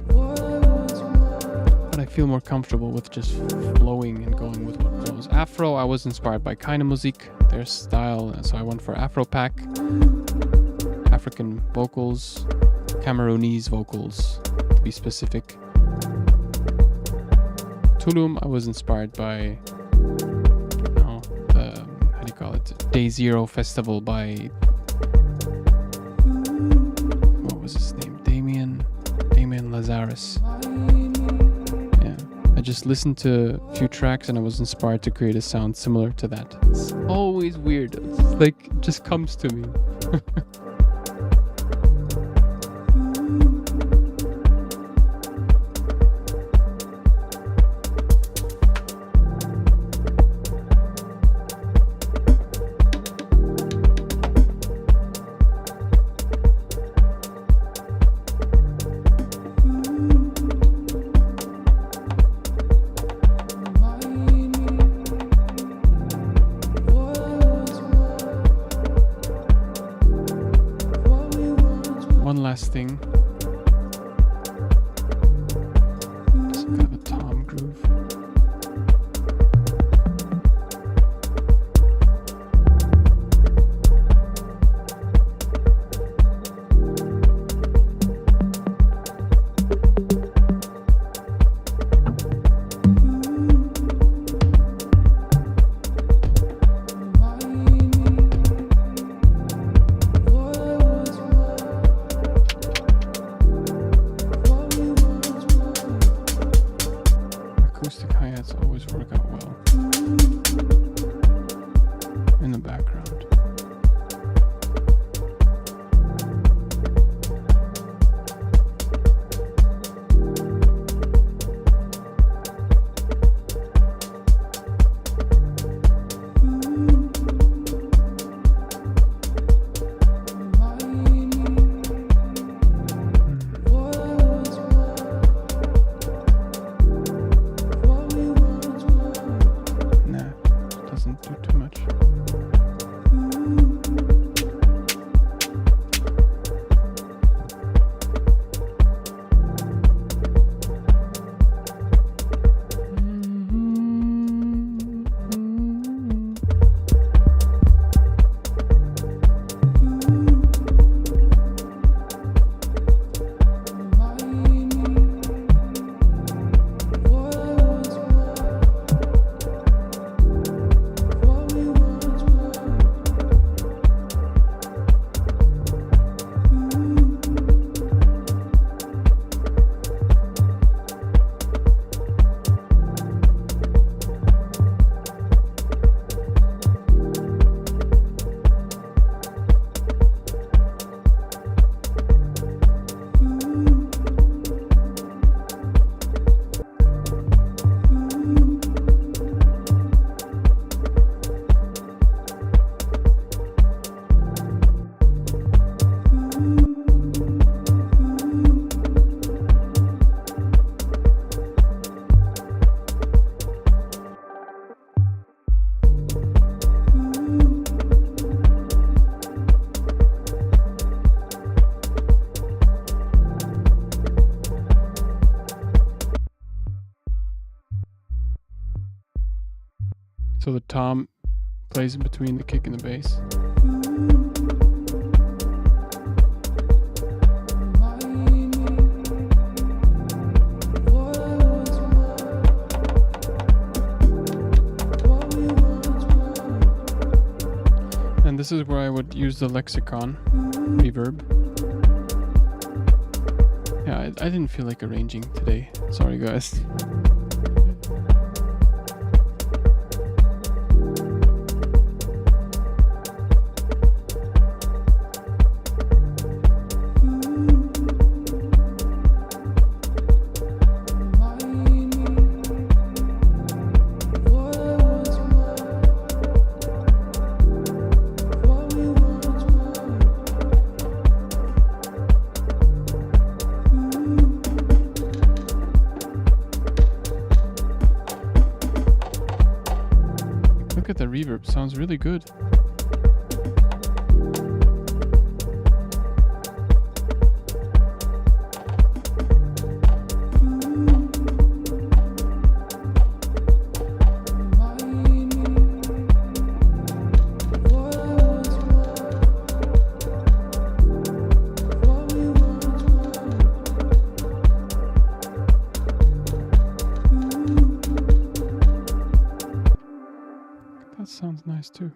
But I feel more comfortable with just flowing and going with what flows. Afro, I was inspired by Keine Musik, their style, so I went for Afro pack. African vocals, Cameroonese vocals, to be specific. Tulum, I was inspired by, the, how do you call it? Day Zero Festival by, what was his name? Damien Lazarus. Yeah, I just listened to a few tracks and I was inspired to create a sound similar to that. It's always weird. It's like, it just comes to me. Thing. Just kind of a tom groove. background. Doesn't do too much. So the tom plays in between the kick and the bass. And this is where I would use the lexicon reverb. Yeah, I didn't feel like arranging today. Sorry guys. Look at the reverb, sounds really good. That sounds nice too.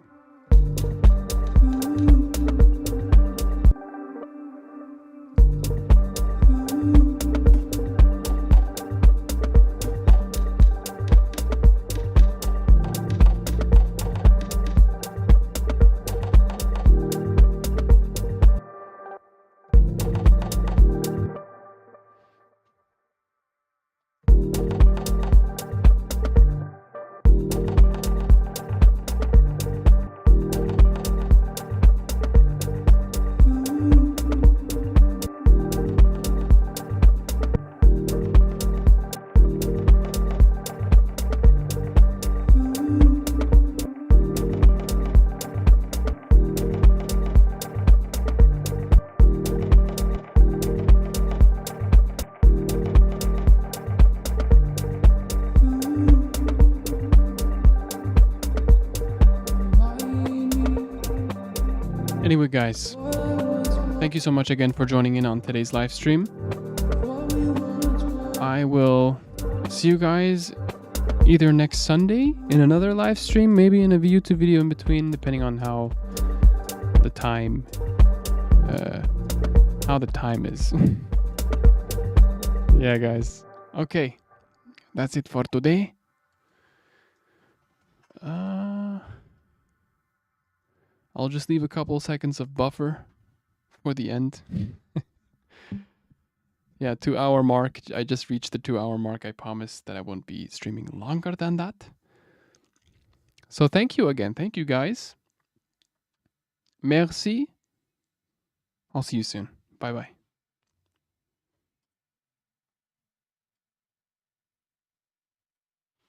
Anyway, guys, thank you so much again for joining in on today's live stream. I will see you guys either next Sunday in another live stream, maybe in a YouTube video in between, depending on how the time is. Yeah, guys. Okay, that's it for today. I'll just leave a couple seconds of buffer for the end. Yeah, 2-hour mark. I just reached the 2-hour mark. I promised that I won't be streaming longer than that. So thank you again. Thank you, guys. Merci. I'll see you soon. Bye-bye.